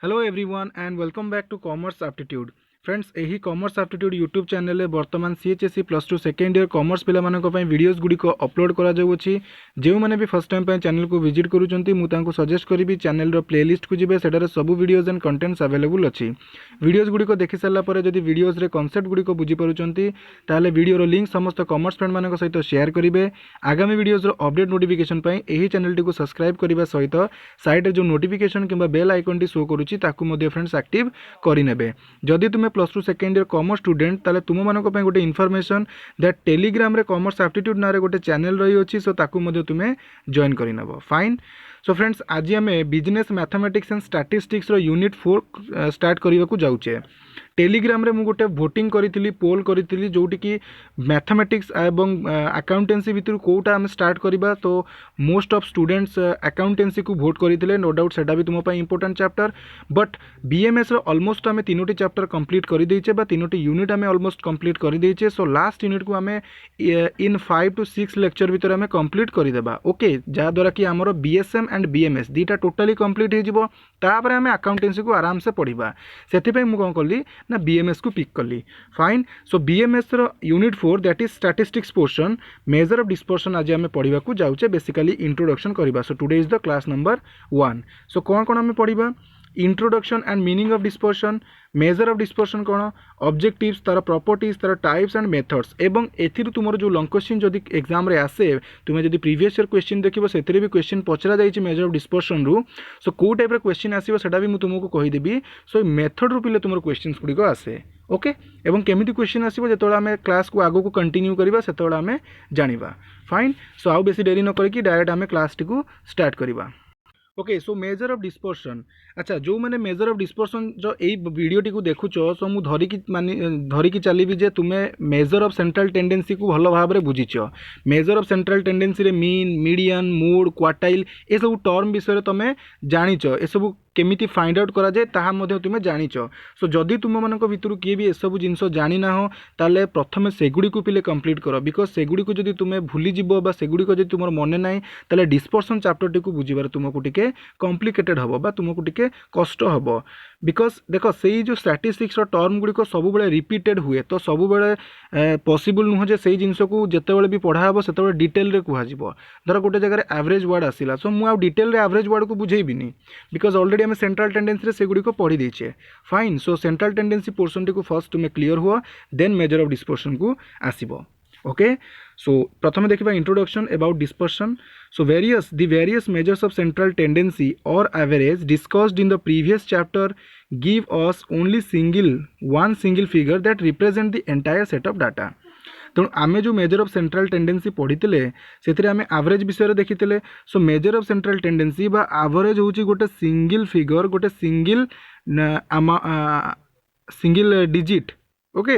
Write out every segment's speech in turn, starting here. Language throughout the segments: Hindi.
Hello everyone and welcome back to commerce aptitude friends. यही कॉमर्स एप्टीट्यूड यूट्यूब चैनल में बर्तमान CHSC plus two second year commerce पिला वीडियोस गुड़िक अपलोड करा जाउछि। जो मैंने भी फर्स्ट टाइम चैनल को विजिट करूछंती मुझे सजेस्ट करी चैनल प्लेलिस्ट को जीवे सेटारे सब वीडियोस एंड कंटेंट्स अवेलेबल अच्छी। वीडियोस गुड़िक देखि सारा पर जदि वीडियोस रे कॉन्सेप्ट गुड़िक बुझी पारुछंती ताले वीडियोर लिंक समस्त कॉमर्स फ्रेंड मान सहित शेयर करेंगे। आगामी वीडियोस अपडेट नोटिफिकेशन यही चैनल टी सब्सक्राइब करने सहित साइड जो नोटिफिकेशन कि बेल आइकन टी शो करुच्ची ताकू फ्रेंड्स एक्टिव करने। जदि तुम्हें plus two second year commerce student ताले तुम मानक गोटे इनफॉरमेशन दैट टेलीग्राम रे कॉमर्स एप्टीट्यूड ना गोटे चैनल रही अच्छी सो ताकू तुम्हें जॉइन करनब। फाइन। सो फ्रेंड्स आज आम बिजनेस मैथमेटिक्स एंड स्टैटिस्टिक्स रो यूनिट 4 स्टार्ट करने को जाऊे। टेलीग्राम रे मु गोटे भोटिंग करी पोल करी जोटी कि मैथमेटिक्स एवं अकाउंटेंसी भितर कोटा आम स्टार्ट करवा। तो मोस्ट ऑफ स्टूडेंट्स अकाउंटेंसी को भोट करते नो डाउट सेटा भी तुम इंपोर्टेंट चैप्टर। बट बीएमएस रो ऑलमोस्ट आम 3टी चैप्टर कंप्लीट कर देचे 3टी यूनिट आम ऑलमोस्ट कंप्लीट कर देचे। सो लास्ट यूनिट को आम इन 5 to 6 लेक्चर भितर आम कंप्लीट करदेबा। ओके जहाँद्वारा कि आमर बीएसएम एंड बीएमएस दीटा टोटाली कंप्लीट हो आम अकाउंटेंसी को आराम से पढ़ा। से मुझे कौन कली ना बीएमएस को पिक कली। फाइन। सो बीएमएस रो unit 4 that is statistics portion measure of dispersion आज आम पढ़ा को जाऊे बेसिकली इंट्रोडक्शन करवा। So today is the class number 1। So कौन कौन आम पढ़ा introduction and meaning of dispersion, measure of dispersion कौन, ऑब्जेक्टिव्स तार प्रॉपर्टीज तार टाइप्स एंड मेथड्स एवं एथिर तुमर जो लॉन्ग क्वेश्चन जदि एग्जाम रे आसे तुम्हें जदि प्रीवियस ईयर क्वेश्चन देखिबो सेथिरे भी क्वेश्चन पचरा जाइछि मेजर ऑफ डिस्पर्शन रु। सो को टाइप रे क्वेश्चन आसीबो सेटा भी मु तुमको कहि देबी। सो मेथड रु पिले तुमर क्वेश्चंस गुडी को आसे। ओके एवं केमिति क्वेश्चन आसीबो जेतोला हमें क्लास को आगो को कंटिन्यू करबा सेतोला हमें जानिबा। फाइन। सो आउ बेसी देरी न करके डायरेक्ट हमें क्लास टी को स्टार्ट करबा। Okay so measure of dispersion. अच्छा जो मैंने मेजर ऑफ डिस्पर्शन जो यही वीडियोटी को देखुच सो मु धरिकी चलिए जे तुम्हें मेजर ऑफ सेंट्रल टेंडेंसी को भल भाव में बुझीच। मेजर ऑफ सेंट्रल टेंडेंसी रे मीन मीडियन मूड क्वार्टाइल ये सब टर्म विषय तुम्हें जानिच ए सब केमिति फाइंड आउट करा जाए ताहा मध्य तुम जानिच। सो जदि तुम मान भितर किए भी एसबू जिनस जानी ना हो ताले प्रथमे सेगुड़ी को पिले कंप्लीट कर। बिकज सेगुड़ी को जदि तुम्हें भूलीज सेगुड़ी को जदि तुम मन ना ताले डिस्पर्शन चैप्टर टी को बुझीबार तुमको टिके कॉम्प्लिकेटेड हम बा तुमको टिके कष्ट हम। बिकज देख से जो स्टैटिस्टिक्स टर्म गुड़िक सब रिपीटेड हुए तो सब पॉसिबल नुह जे से जिनस को जिते भी पढ़ा हे से डिटेल रे कह। धर गोटे जगह एवरेज वर्ड आसला सो मुझे डिटेल रे एवरेज वर्ड को बुझेबिनी बिकज ऑलरेडी आम सेंट्रल टेंडेंसी से गुड़ी को पढ़ी देचे। Fine. So central tendency portion टी को फर्स्ट तुम्हें क्लियर हुआ देन मेजर ऑफ डिस्पर्शन को आसीबो। ओके सो प्रथम देखा introduction about dispersion. So the various measures of central tendency or average discussed in the previous chapter give us only one single figure that represent the entire set of data। तेणु आमे जो मेजर ऑफ सेंट्रल टेंडेंसी पढ़ी से आम एवरेज विषय देखी। सो मेजर ऑफ सेंट्रल टेंडेंसी बा एवरेज हूँ गोटे सिंगल फिगर गोटे सिंगल डिजिट। ओके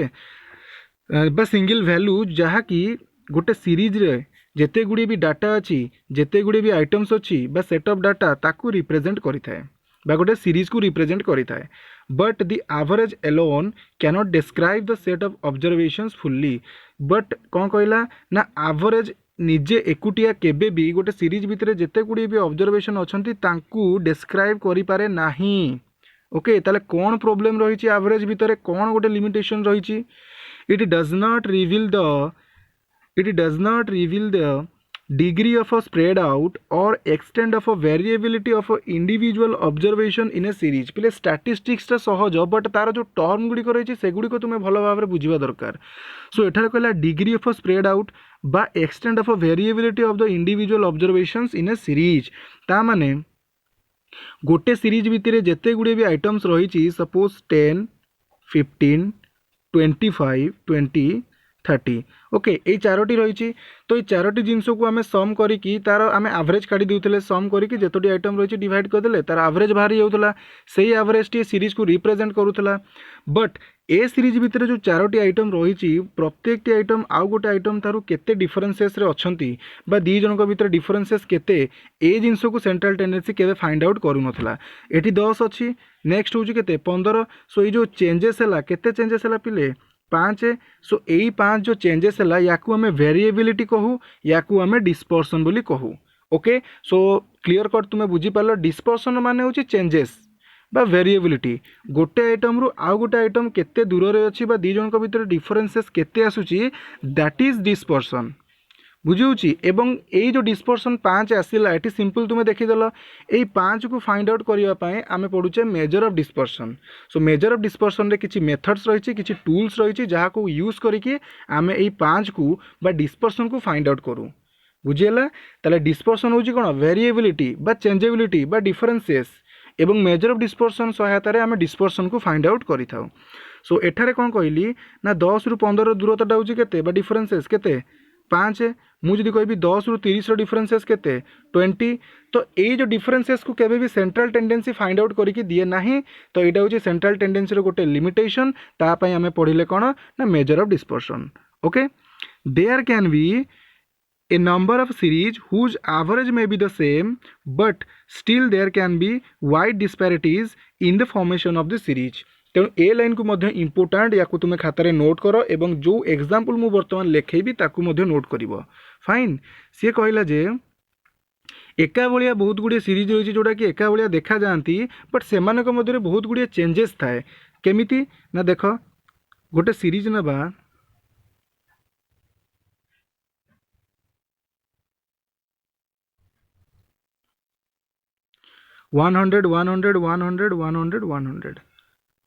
बा सिंगल वैल्यू जहाँकि गोटे सीरीज रे जेते गुड़ी भी डाटा अच्छी जेते गुड़ी भी आइटम्स अच्छी बा सेट ऑफ डाटा ताकू रिप्रेजेंट करिथाए बा गोटे सीरीज को रिप्रेजेंट करिथाए। But the average alone cannot describe the set of observations fully. But कौन कहला ना एवरेज निजे एकुटिया केबे भी गोटे सीरीज भितर जेते गुड़ी भी ऑब्जर्वेशन अच्छी तांकू डिस्क्राइब करि पारे नाही। ओके ताले कौन प्रॉब्लम रही एवरेज भितर कौन गोटे लिमिटेशन रही। It does not reveal the degree of a spread out or extent of a variability of a individual observation in a series। पिले statistics टा सहज बट तार जो टर्म गुड़ी रही से गुड़ी तुम्हें भल भाव में बुझा दरकार। सो एठार कहला degree of a spread out बा extent of a variability of the individual observations in a series. ता माने गोटे सीरीज भितर जेते गुड़ी भी आइटम्स रही सपोज 10 15 25 20 30। ओके ये चारोटी रही तो ये चारोटी जिनस को आम सम करी तार आम एवरेज काढ़ी देते सम करके जितोटी आइटम रही डिवाइड करदे तार एवरेज बाहरी जाऊला से एवरेज टी सीरीज को रिप्रेजेंट करूला। बट ए सीरीज भितर जो चारोटी आइटम रही प्रत्येक आइटम आउ गोटे आइटम तार केते डिफरेन्सेस रे अच्छंती बा दी जनक भितर डिफरेन्सेस केते ए जिनस को सेंट्रल टेंडेंसी केबे फाइंड आउट करूनथला। एटी 10 अच्छी नेक्स्ट हूँ केते 15। सो ये जो चेंजेस है केते चेंजेस है पिले 5। सो यही 5 जो चेंजेस है या आम वेरिएबिलिटी कहू या आम डिस्पर्सन बोली कहू। ओके सो क्लियर कट तुम्हें बुझीपार डिस्पर्सन मान हूँ चेंजेस बा वेरिएबिलिटी गोटे आइटम रु आउ गोटे आइटम केते दूर रे अछि बा दी जनक भितर डिफरेंसेस केते आसुची दैट इज डिस्पर्सन बुझी एवं यही जो डिस्पर्सन 5 आसला ये सिंपल तुम्हें देखीदेल यही 5 को फाइंड आउट करने आम पढ़ुचे measure of dispersion so measure of dispersion रे किछि मेथड्स रही किछि टूल्स रही जहाँ को यूज करके आम यही 5 को बा डिस्पर्सन को फाइंड आउट करूँ बुझीगला ताले डिस्पर्सन होची कोन वेरिएबिलिटी बा चेंजेबिलिटी बा डिफरेंसेस एवं मेजर ऑफ डिस्पर्सन सहायतार आम डिस्पर्सन को फाइंड आउट करि थाउ सो एठारे कौन कहली ना 10 रु 15 दूरता होची केते बा डिफरेंसेस केते 5 मुझे कहि 10 रु 30 डिफरेंसेस केते 20 तो ये जो डिफरेंसेस को केबे भी सेंट्रल टेंडेंसी फाइंड आउट करके दिए नाही तो यहाँ हूँ सेंट्रल टेंडेंसी गोटे लिमिटेशन तापाई आम पढ़ले कौन ना measure of dispersion okay there can be a number of series whose average may be the same but still there can be wide disparities in the formation of the series तेणु ए लाइन को मध्य इंपोर्टाट या तुम्हें खातार नोट कर एवं जो एग्जांपल मु बर्तमान लिखेबी ताकू मध्य नोट करिवो फाइन सी कहला जे एका भलिया बहुत गुड़िया सीरीज रही जोटा कि एका भलिया देखा जाती बट से मध्य बहुत गुड़िया चेंजेस थाए केमिति ना देख गोटे सीरीज नबा 100 100 100 100 100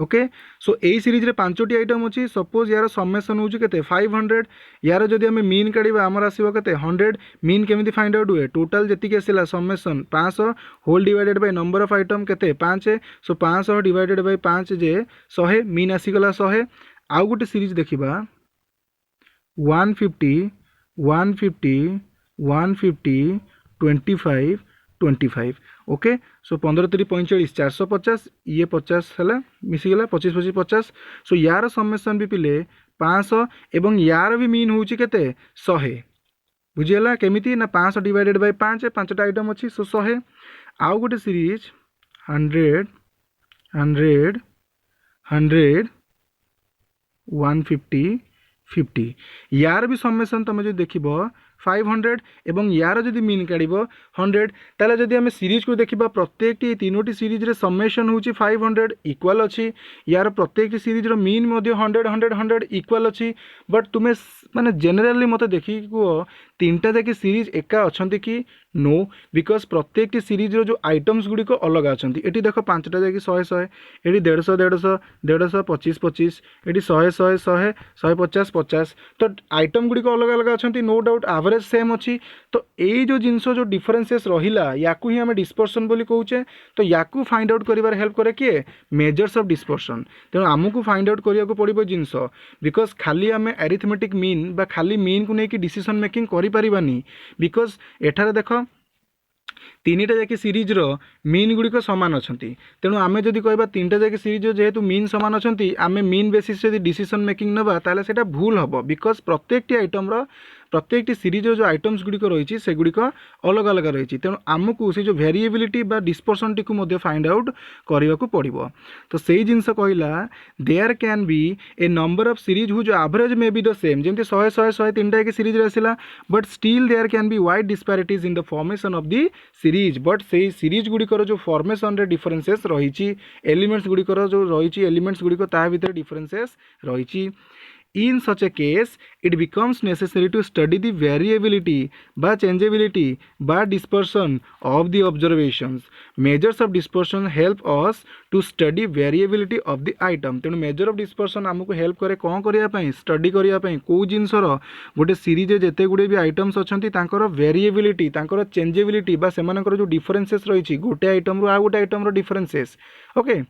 ओके सो यही सीरीज रे 5टी आइटम अच्छी सपोज यार समेसन होची केते 500 यार जदि आम मीन काढ़ा आमर आसो केते 100 मीन केमिति फाइंड आउट हुए टोटाल जी आसला summation 500 whole divided by number of item केते 5 सो 500 डिवाइडेड बाय 5 जे 100 मीन आसीगला 100 आउ गोटे सीरीज देखिबा 150 150 150 25 25 ओके सो 15 3 45 450 ये 50 है मिसीगला 25 25 50 सो यार समेसन भी पिले 500 एवं यार भी मीन होची केते 100 बुझीगला केमिति ना 500 डिवाइडेड बाय 5 5टा आइटम अच्छी सो 100 आउ गोटे सीरीज 100 100 100 150 50 यार भी समेसन तुम जो देख 500 एवं यार जदि मीन काढ़ 100 ताले जदि आम सीरीज को देखा प्रत्येक तीनोटी सीरीज रे समेसन होची 500 इक्वल अच्छी यार प्रत्येक सीरीज रो मीन 100 100 100 इक्वल अच्छी बट तुम्हें माने जनरली मत देखी कह 3टा जाके सीरीज एका अच्छी कि नो बिकज प्रत्येक सीरीज रो जो आइटम्स गुड़िक अलग अच्छा ये देख 5टा जाकि 100 100 ये 150 150 150 25 25 ये 100 100 100 150 50 तो आइटम गुड़िक अलग अलग अच्छा नो डाउट एवरेज सेम अच्छी तो यही जो जिनस जो डिफरेंसेस रहा या ही आम डिस्पर्सन बोली कहूचे तो या फाइंड आउट कर हेल्प करे किए मेजर्स ऑफ डिस्पर्सन तेणु आमको फाइंड आउट करिया को पड़िबो जिनस बिकज खाली आम एरिथमेटिक मीन बा खाली मीन को लेकिन डिसीजन मेकिंग करि परिबानी बिकज एठारे देख 3टा जाकि सीरीज रो मीन गुड़िक सामान अच्छा तेणु आम जदि कह 3टा जाकि सीरीज जेहेतु मीन सामान अच्छा आम मीन बेसिस जदि डिसीजन मेकिंग नवा ताले सेटा भूल हम बिकज प्रत्येक आइटम रो प्रत्येक सीरीज जो आइटम्स गुड़िक रही से गुड़िक अलग अलग रही तेणु आमको से जो वेरिएबिलिटी बा डिस्पर्सन टी को फाइंड आउट करने को पड़ो तो सही जिनस कहला there can be a number of series who जो average may be the same जमी 100 100 100 3टा एक सीरीज आसला but still there can be wide disparities in the formation of the series but से सीरीज गुड़िकर जो फॉर्मेशन रे डिफरेंसेस रही एलिमेंट्स गुड़िकर जो रही एलिमेंट्स गुड़िक ता भीतर डिफरेंसेस रही In such a case, it becomes necessary to study the variability by changeability by dispersion of the observations. Measures of dispersion help us to study variability of the item. तेणु measure of dispersion आमको help करे कौन करिया पई study करिया पई को जिनसर गोटे सीरीज जेते गुडे भी आइटम्स अछंती तांकर वेरिएबिलिटी तांकर चेंजेबिलिटी बा सेमानकर जो डिफरेंसेस रही गोटे आइटम रो आ गोटे item row differences okay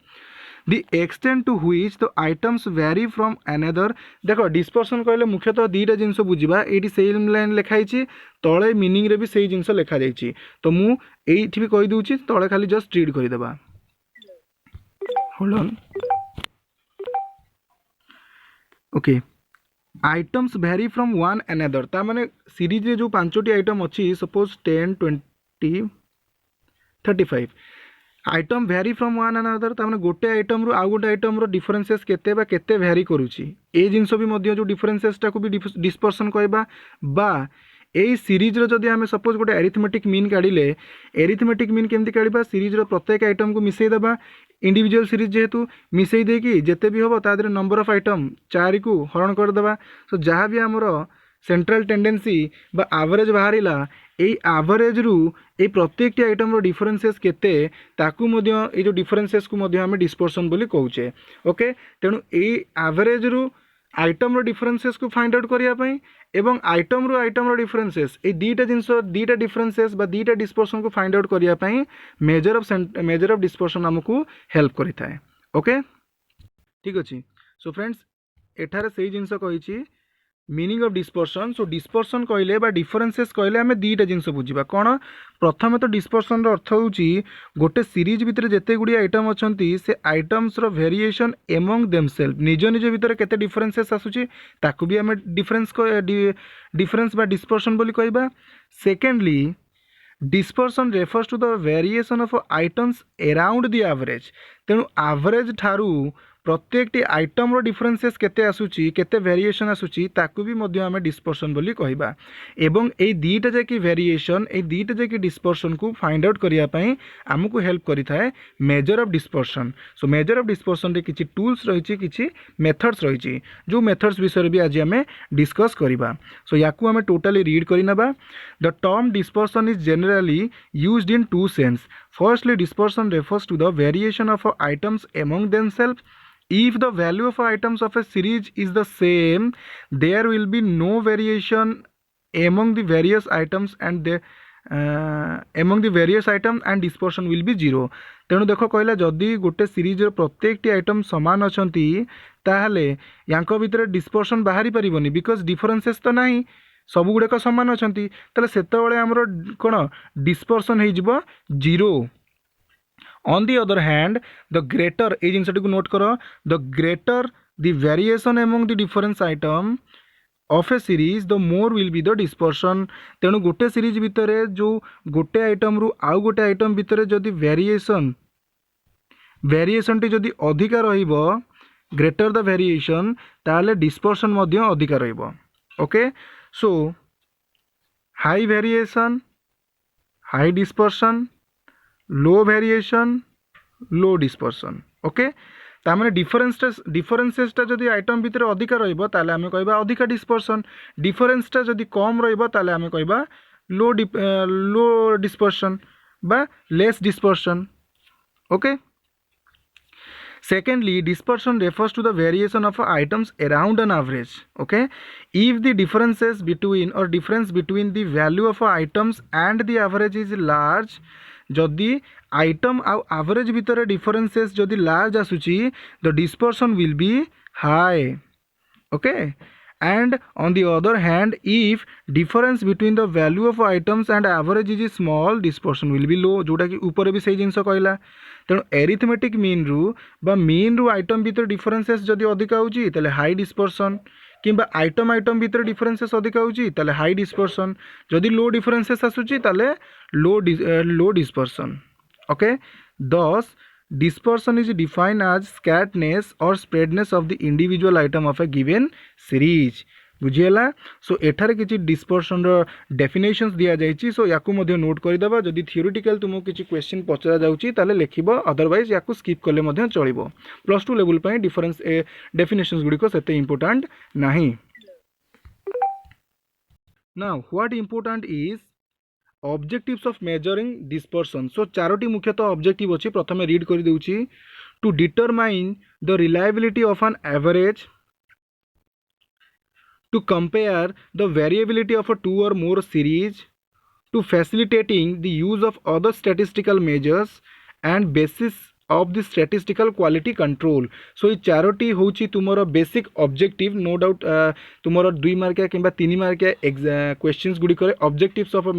The extent to which the items vary from another देखो डिस्पर्सन कहले मुख्यतः 2टा जिनस बुझा ये सेम लाइन लिखाई तले मीनिंग रे भी सही जिनस लिखा जाइए तो मु एठी भी कहि दूची तले खाली जस्ट रीड कर देबा hold on okay items very from one another ता माने सीरीज रे जो 5टी आइटम अच्छी suppose 10 20 35 item very from one another तार गोटे आइटम रु आउ गोटे आइटम रो डिफरेंसेस केते बा केते वेरी करूची ए जिनस भी मध्य जो डिफरेंसेस टाको भी डिस्पर्सन कहबा बा यही सीरीज जदि आम सपोज गोटे एरिथमेटिक मीन काढ़ले एरिथमेटिक मीन केमती काढ़ा सीरीज प्रत्येक आइटम को मिसईदेवा इंडिविजुअल सीरीज जेहेतु मिसई देकी जिते भी हम तादर नंबर ऑफ आइटम 4 को हरण करदेवा। सो जहाँ भी आमर सेंट्रल टेंडेंसी बा एवरेज बाहरिला एई एवरेज रु ए प्रत्येक आइटम रो डिफरेंसेस केते ताकू मध्य ए जो डिफरेंसेस को मध्य आमे डिस्पर्सन बोली कहूचे। ओके तेणु ए एवरेज रु आइटम रो डिफरेंसेस को फाइंड आउट करिया पई एवं आइटम रो डिफरेंसेस ए दीटा जिंस दीटा डिफरेंसेस बा दीटा डिस्पर्सन को फाइंड आउट करिया पई मेजर ऑफ डिस्पर्सन हमको हेल्प करि थाए। ओके ठीक अछि। सो फ्रेंड्स एठारे सेही जिंस कहिछि meaning of dispersion. So dispersion कहले बा डिफरेंसेस कहले आमे दीटा जिंस बुझिबा कोन प्रथम तो डिस्पर्सन रो अर्थ होउची गोटे सीरीज भितर जेते गुडी आइटम अछंती से आइटम्स रो वेरिएशन एमंग देमसेल्फ निज निज भितर केते डिफरेंसेस आसुची ताकू भी आमे डिफरेंस बा डिस्पर्सन बोली कहबा। Secondly dispersion refers to the variation of items around the average तेणु एवरेज ठारू प्रत्येक आइटम रो डिफरेंसेस केते आसुची केते वेरिएशन आसुची ताकू भी मध्य आमे डिस्पर्सन बोली कहबा। एवं ए दीटा जाकी वेरिएशन ए दीटा जाकी डिस्पर्सन को फाइंड आउट करिया पई हमकु हेल्प करि थाए major of dispersion. So measure of dispersion रे किछि टूल्स रहिछि किछि मेथड्स रहिछि जो मेथड्स विषय भी आज आमे डिस्कस करिबा। सो याकू आमे टोटली रीड करि नबा। The term dispersion is generally used in two sense. Firstly dispersion refers to the variation of items among themselves. If the value of items of a series is the same, there will be no variation among the various items and dispersion will be zero. तेणु देख कहला जदि गोटे सीरीज प्रत्येक टी आइटम समान अछंती ताहले यांको भितर डिस्पर्सन बाहरी परिबनी बिकॉज डिफरेंसेस तो नाही सब गुड़ाक समान अछंती ताले सेतेबेले हमरो कोन डिस्पर्सन हे जिवो zero. On the other hand, the greater ए जिनसटी को नोट करो the greater the variation among the different item of a series the more will be the dispersion. तेणु गोटे सीरीज भितर जो गोटे आइटम रु आउ गोटे आइटम भितर जदि वेरिएशन टी जदि अधिका रहिबो ग्रेटर द वेरिएशन ताले डिस्पर्सन मध्य अधिका रहिबो। Okay so high variation high dispersion low variation low dispersion. Okay तामें डिफरेंसेसटा जदि आइटम भितर अधिका रहिबो ताले आमे कहबा अधिका डिस्पर्सन डिफरेंसटा जदि कम रहिबो ताले आमे कहबा लो डिस्पर्सन बा less dispersion. Okay secondly dispersion refers to the variation of items around an average. Okay if the difference between the value of items and the average is large जदि आइटम आउ एवरेज भितर डिफरेंसेस जदि लार्ज आसुची the dispersion will be high. Okay and on the other hand if difference between the value of items and average is small dispersion will be low जोटा कि ऊपर भी सही जिनस कहला। तेणु एरिथमेटिक मीन रु बा मीन रु आइटम भितर डिफरेंसेस जदि अधिका होची ताले हाई डिस्पर्सन किंबा आइटम भितर डिफरेंसेस अधिका होची ताले हाई डिस्पर्सन जदि लो डिफरेंसेस आसुची ताले low dispersion. Okay thus dispersion is defined as scarceness or spreadness of the individual item of a given series. बुझीगला। सो एठारे किछि डिस्पर्सन रो डेफिनेशंस दिया जाइछि सो याकू मध्य नोट करदेबा जदि थियोरेटिकल तुमको किछि क्वेश्चन पचरा जाउछि ताले लेखिबो अदरवाइज याकू स्किप करले मध्य चलिबो। प्लस 2 लेवल पय डिफरेंस डेफिनेशंस गुडी को सेते इंपोर्टेंट नाही। Now what important is objectives of measuring dispersion. So चारोटी मुख्यतः ऑब्जेक्टिव अछि प्रथमे रीड कर देउछि to determine the reliability of an average to compare the variability of a two or more series to facilitating the use of other statistical measures and basis of the statistical quality control. So ये चारोटी होची तुमरो बेसिक ऑब्जेक्टिव नो डाउट तुमरो 2 मार्किया किंबा 3 मार्किया क्वेश्चंस गुडी करे objectives of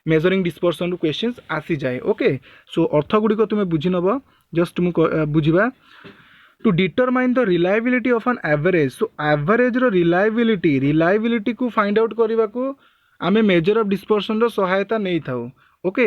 measuring dispersion questions आसी जाए। ओके सो अर्थ गुडी को तुमे बुझी नबो जस्ट तुम बुझिबा to determine the reliability of an average. So average रो रिलायबिलिटी को फाइंड आउट करबा को आमे मेजर ऑफ डिस्पर्सन रो सहायता नै थाउ। ओके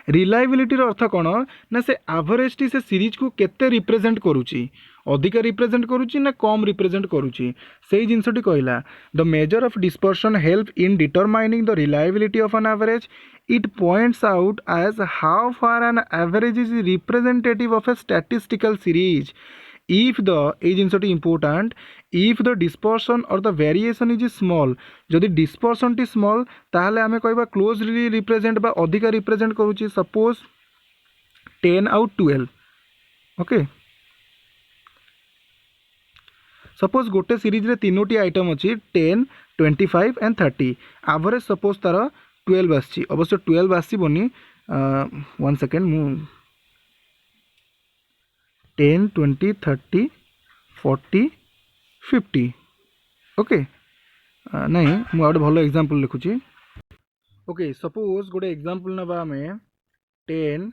रिलायबिलिटी रो अर्थ कोन ना से एवरेज टी से सीरीज को केते रिप्रेजेंट करूची। अधिका रिप्रेजेंट करुच्ची ना कम रिप्रेजेंट करुच्ची से जिनसटी कहला the measure of dispersion help in determining the reliability of an average it points out as how far an average is representative of a statistical series if the is important if the dispersion or the variation is small जदि dispersion टी small ताहले आमे कहबा closely represent बा अधिका represent करूची suppose 10 out 12 ओके सपोज गोटे सीरीज रे तीनोटी आइटम अच्छी 10 25 एंड 30 एवरेज सपोज तार 12 आसी अवश्य 12 आसबनी 1 सेकेंड मु 10 20 30 40 50 ओके नहीं मु आउट भलो एग्जांपल लिखुची ओके सपोज गोटे एग्जांपल नबा आमे 10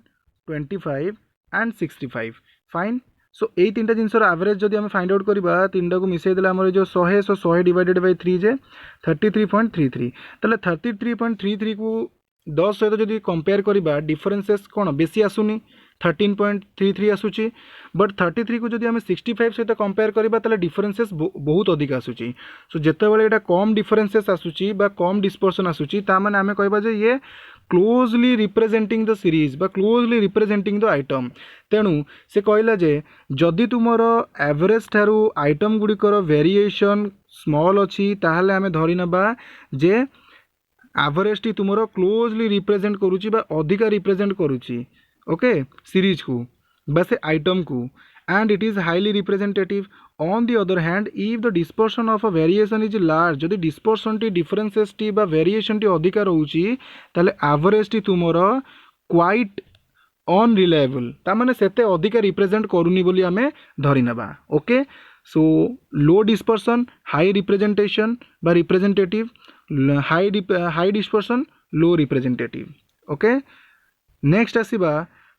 25 एंड 65 फाइन सो यही तीन जिनसर एवरेज जदि आम फाइंड आउट करवा तीन टाक मिसई देला आमर जो 100 सो 100 डिवाइडेड बाय 3 जे 33.33 ताले 33.33 को 10 सहित जदि कंपेयर करवा डिफरेंसेस कौन बेसी आसुनी 13.33 आसूची बट 33 को जदि आम 65 सहित कंपेयर करवा ताले डिफरेंसेस बहुत अधिक आसूची सो जेतेबेले एटा कम डिफरेंसेस आसूची बा कम डिस्पर्सन आसूची ता माने आमे कहबा जे ये क्लोजली रिप्रेजेंटिंग द सीरीज बा क्लोजली रिप्रेजेंटिंग द आइटम तेणु से कहला जे जदि तुमर एवरेज ठारू आइटम गुड़िकर वेरिएशन स्मॉल अच्छी ताहले आमे धरि नबा जे एवरेज टी तुमर क्लोजली रिप्रेजेंट करूची बा अधिका रिप्रेजेंट करूची ओके सीरीज को बा से आइटम को and it is highly representative on the other hand if the dispersion of a variation is large जदि डिस्पर्सन टी डिफरेंसेस टी बा वेरिएशन टी अधिका रहूची ताले एवरेज टी तुमर क्वाइट अनरिलायबल तामाने सेते अधिका रिप्रेजेंट करूनी बोली आमे धरि नबा okay so low dispersion high representation बा representative high dispersion low representative okay next आसीबा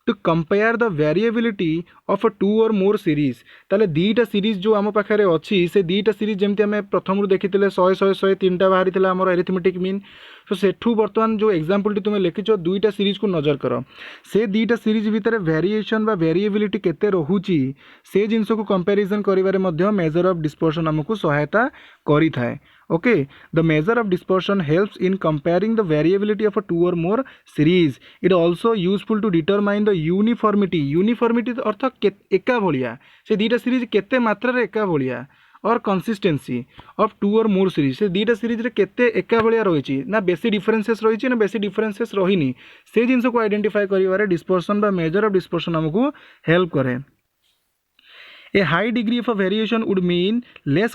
to compare the variability of a two or more series ताले दीटा सीरीज जो आम पाखे अच्छी से दीटा सीरीज जमती आम प्रथम देखी 100 100 100 तीनटा बाहरी आम एरिथमेटिक मीन तो सेठू बर्तमान जो एग्जांपल तुम लिखिच दुईटा सीरीज को नजर कर से दुईटा सीरीज भितर वेरिएशन बा वेरिएबिलिटी केते रहुची से जिनस को कंपैरिजन करिवारे मध्य मेजर ऑफ डिस्पर्शन आमको सहायता करि थाए okay the measure of dispersion helps in comparing the variability of a two or more series it also useful to determine the uniformity अर्थ एका भलिया से दुईटा सीरीज केते मात्रा रे एका भलिया और consistency of to or more series से दुईटा सीरीज रे केते एका भलिया रही ना बेसी डिफरेंसेस रही ना बेसी डिफरेंसेस रहीनी से जिनस को आइडेंटिफाई करिवारे डिस्पर्शन बा मेजर ऑफ डिस्पर्शन हमको हेल्प करे a high degree of variation would mean less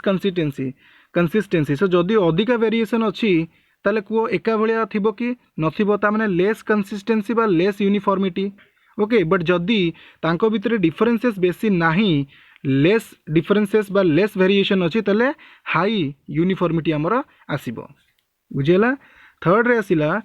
consistency so जदि अधिका वेरिएशन अच्छी ताले को एका भलिया थिबो कि नथिबो ता माने लेस कंसिस्टेंसी बा लेस यूनिफॉर्मिटी ओके बट जदि तांको भितरे डिफरेंसेस बेसी नाही लेस डिफरेंसेस बा लेस वेरिएशन अच्छी ताले हाई यूनिफॉर्मिटी आमर आसीबो बुझेला थर्ड रे आसिला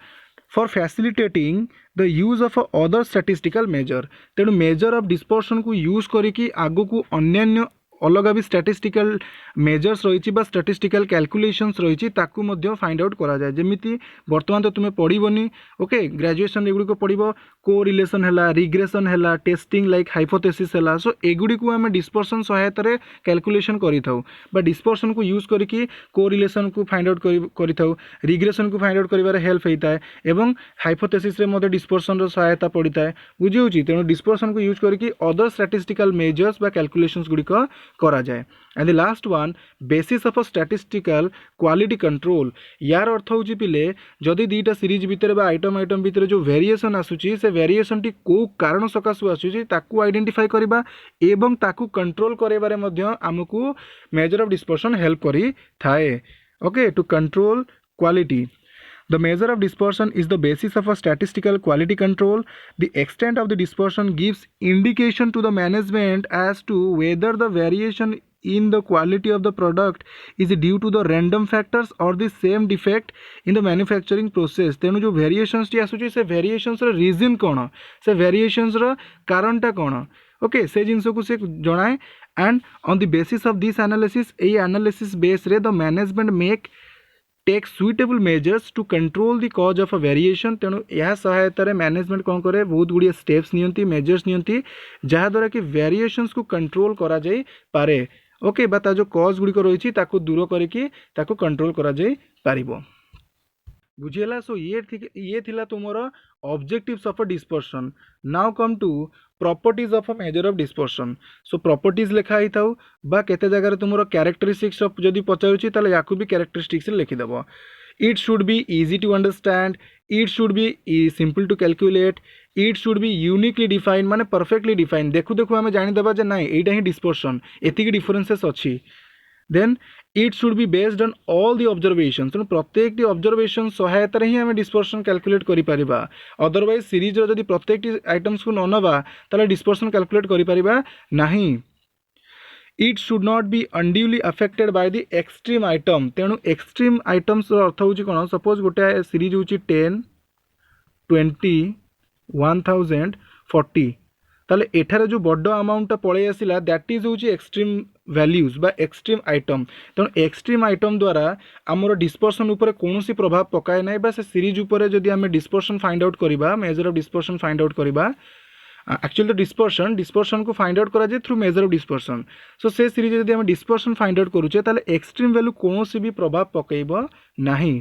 for facilitating the use of other statistical measure तेणु मेजर ऑफ डिस्पर्शन को यूज करिकी आगु को अन्यान्य अलग भी स्टैटिस्टिकल मेजर्स रही स्टैटिस्टिकल कैलकुलेशंस रही फाइंड आउट करा जाए जमीती बर्तमान तो तुम्हें पढ़ोनी ओके ग्रेजुएशन एगुड़ी को पढ़ को रिलेशन है रिग्रेशन है टेस्टिंग लाइक हाइपोथेसिस है सो एगुड़ी को आम डिस्पर्सन सहायता कैलकुलेशन कर डिस्पर्सन को यूज करके को रिलेशन को फाइंड आउट कर रिग्रेशन को फाइंड आउट कर हेल्प होता है एवं हाइपोथेसिस रे डिस्पर्सन सहायता पड़ता है बुझे तेणु डिस्पर्सन को यूज करके अदर स्टैटिस्टिकल मेजर्स बा कैलकुलेशंस गुड़िक करा जाए and the last one basis of statistical quality control यार अर्थ होची पिले जदि दुईटा सीरीज भितर बा आइटम भितर जो वेरिएशन आसुची से वेरिएशन टी को कारण सकाशु आसुची ताकू आइडेंटिफाई करबा एवं ताकू कंट्रोल करबारे मध्य हमकू मेजर ऑफ डिस्पर्शन हेल्प करी थाए okay to control quality The measure of dispersion is the basis of a statistical quality control. The extent of the dispersion gives indication to the management as to whether the variation in the quality of the product is due to the random factors or the same defect in the manufacturing process. तेणु जो variations टी आसुची से variations रो reason कौन से variations रो कारण टा कौन ओके से जिनस को से जनाए and on the basis of this analysis ए analysis base रे the management make take suitable measures to control the cause of a variation. तेणु यह सहायतार मैनेजमेंट कौन करे बहुत गुड़िया स्टेप्स नियंती मेजर्स नियंती जहाँद्वारा कि वेरिएशंस को कंट्रोल करा जाई पारे। ओके बा जो कज गुड़िक रही दूर करके कंट्रोल करा जाई पारिबो। बुझीगला। सो ये थिला तुमर objectives of a dispersion. Now come to properties of a measure of dispersion. So properties लिखा ही थाउ बा केते जगह तुमर कैरेक्टरिस्टिक्स ऑफ जदी पचारुची ताले याकू भी कैरेक्टरिस्टिक्स लिखि देबो। It should be easy to understand, it should be simple to calculate, it should be uniquely define माने परफेक्टली डिफाइन। देखु देखु आम जानीदेबा जे नाई एटा ही डिस्पर्शन एतिकी डिफरेंसेस अच्छी। Then it should be based on all the observation. तेणु प्रत्येक ऑब्जर्वेशन सहायतार ही आम डिस्पर्शन कैलकुलेट करिपरिबा। अदरवाइज सीरीज जदि प्रत्येक आइटम्स को न नबा ताले डिस्पर्शन कैलकुलेट करिपरिबा नाही। It should not be unduly affected by the extreme item. तेणु एक्सट्रीम आइटम्स अर्थ होची कोन सपोज गोटे सीरीज होची 10 20 1000 40 ताले एठारे जो बड़ अमाउंट पलि आसला दैट इज होची एक्सट्रीम वैल्यूज बा एक्सट्रीम आइटम। तेणु एक्सट्रीम आइटम द्वारा आमर डिस्पर्शन उपरे कोनोसी प्रभाव पकाए ना बा से सीरीज उपरे जदि आम डिस्पर्शन फाइंड आउट करिबा major of dispersion find out करिबा। एक्चुअली तो डिस्पर्शन को फाइंड आउट करा जाए थ्रू मेजर ऑफ डिस्पर्शन। सो से सीरीज जदि आम डिस्पर्शन फाइंड आउट करूचे ताले एक्सट्रीम वैल्यू कोनोसी भी प्रभाव पकईबो नाही।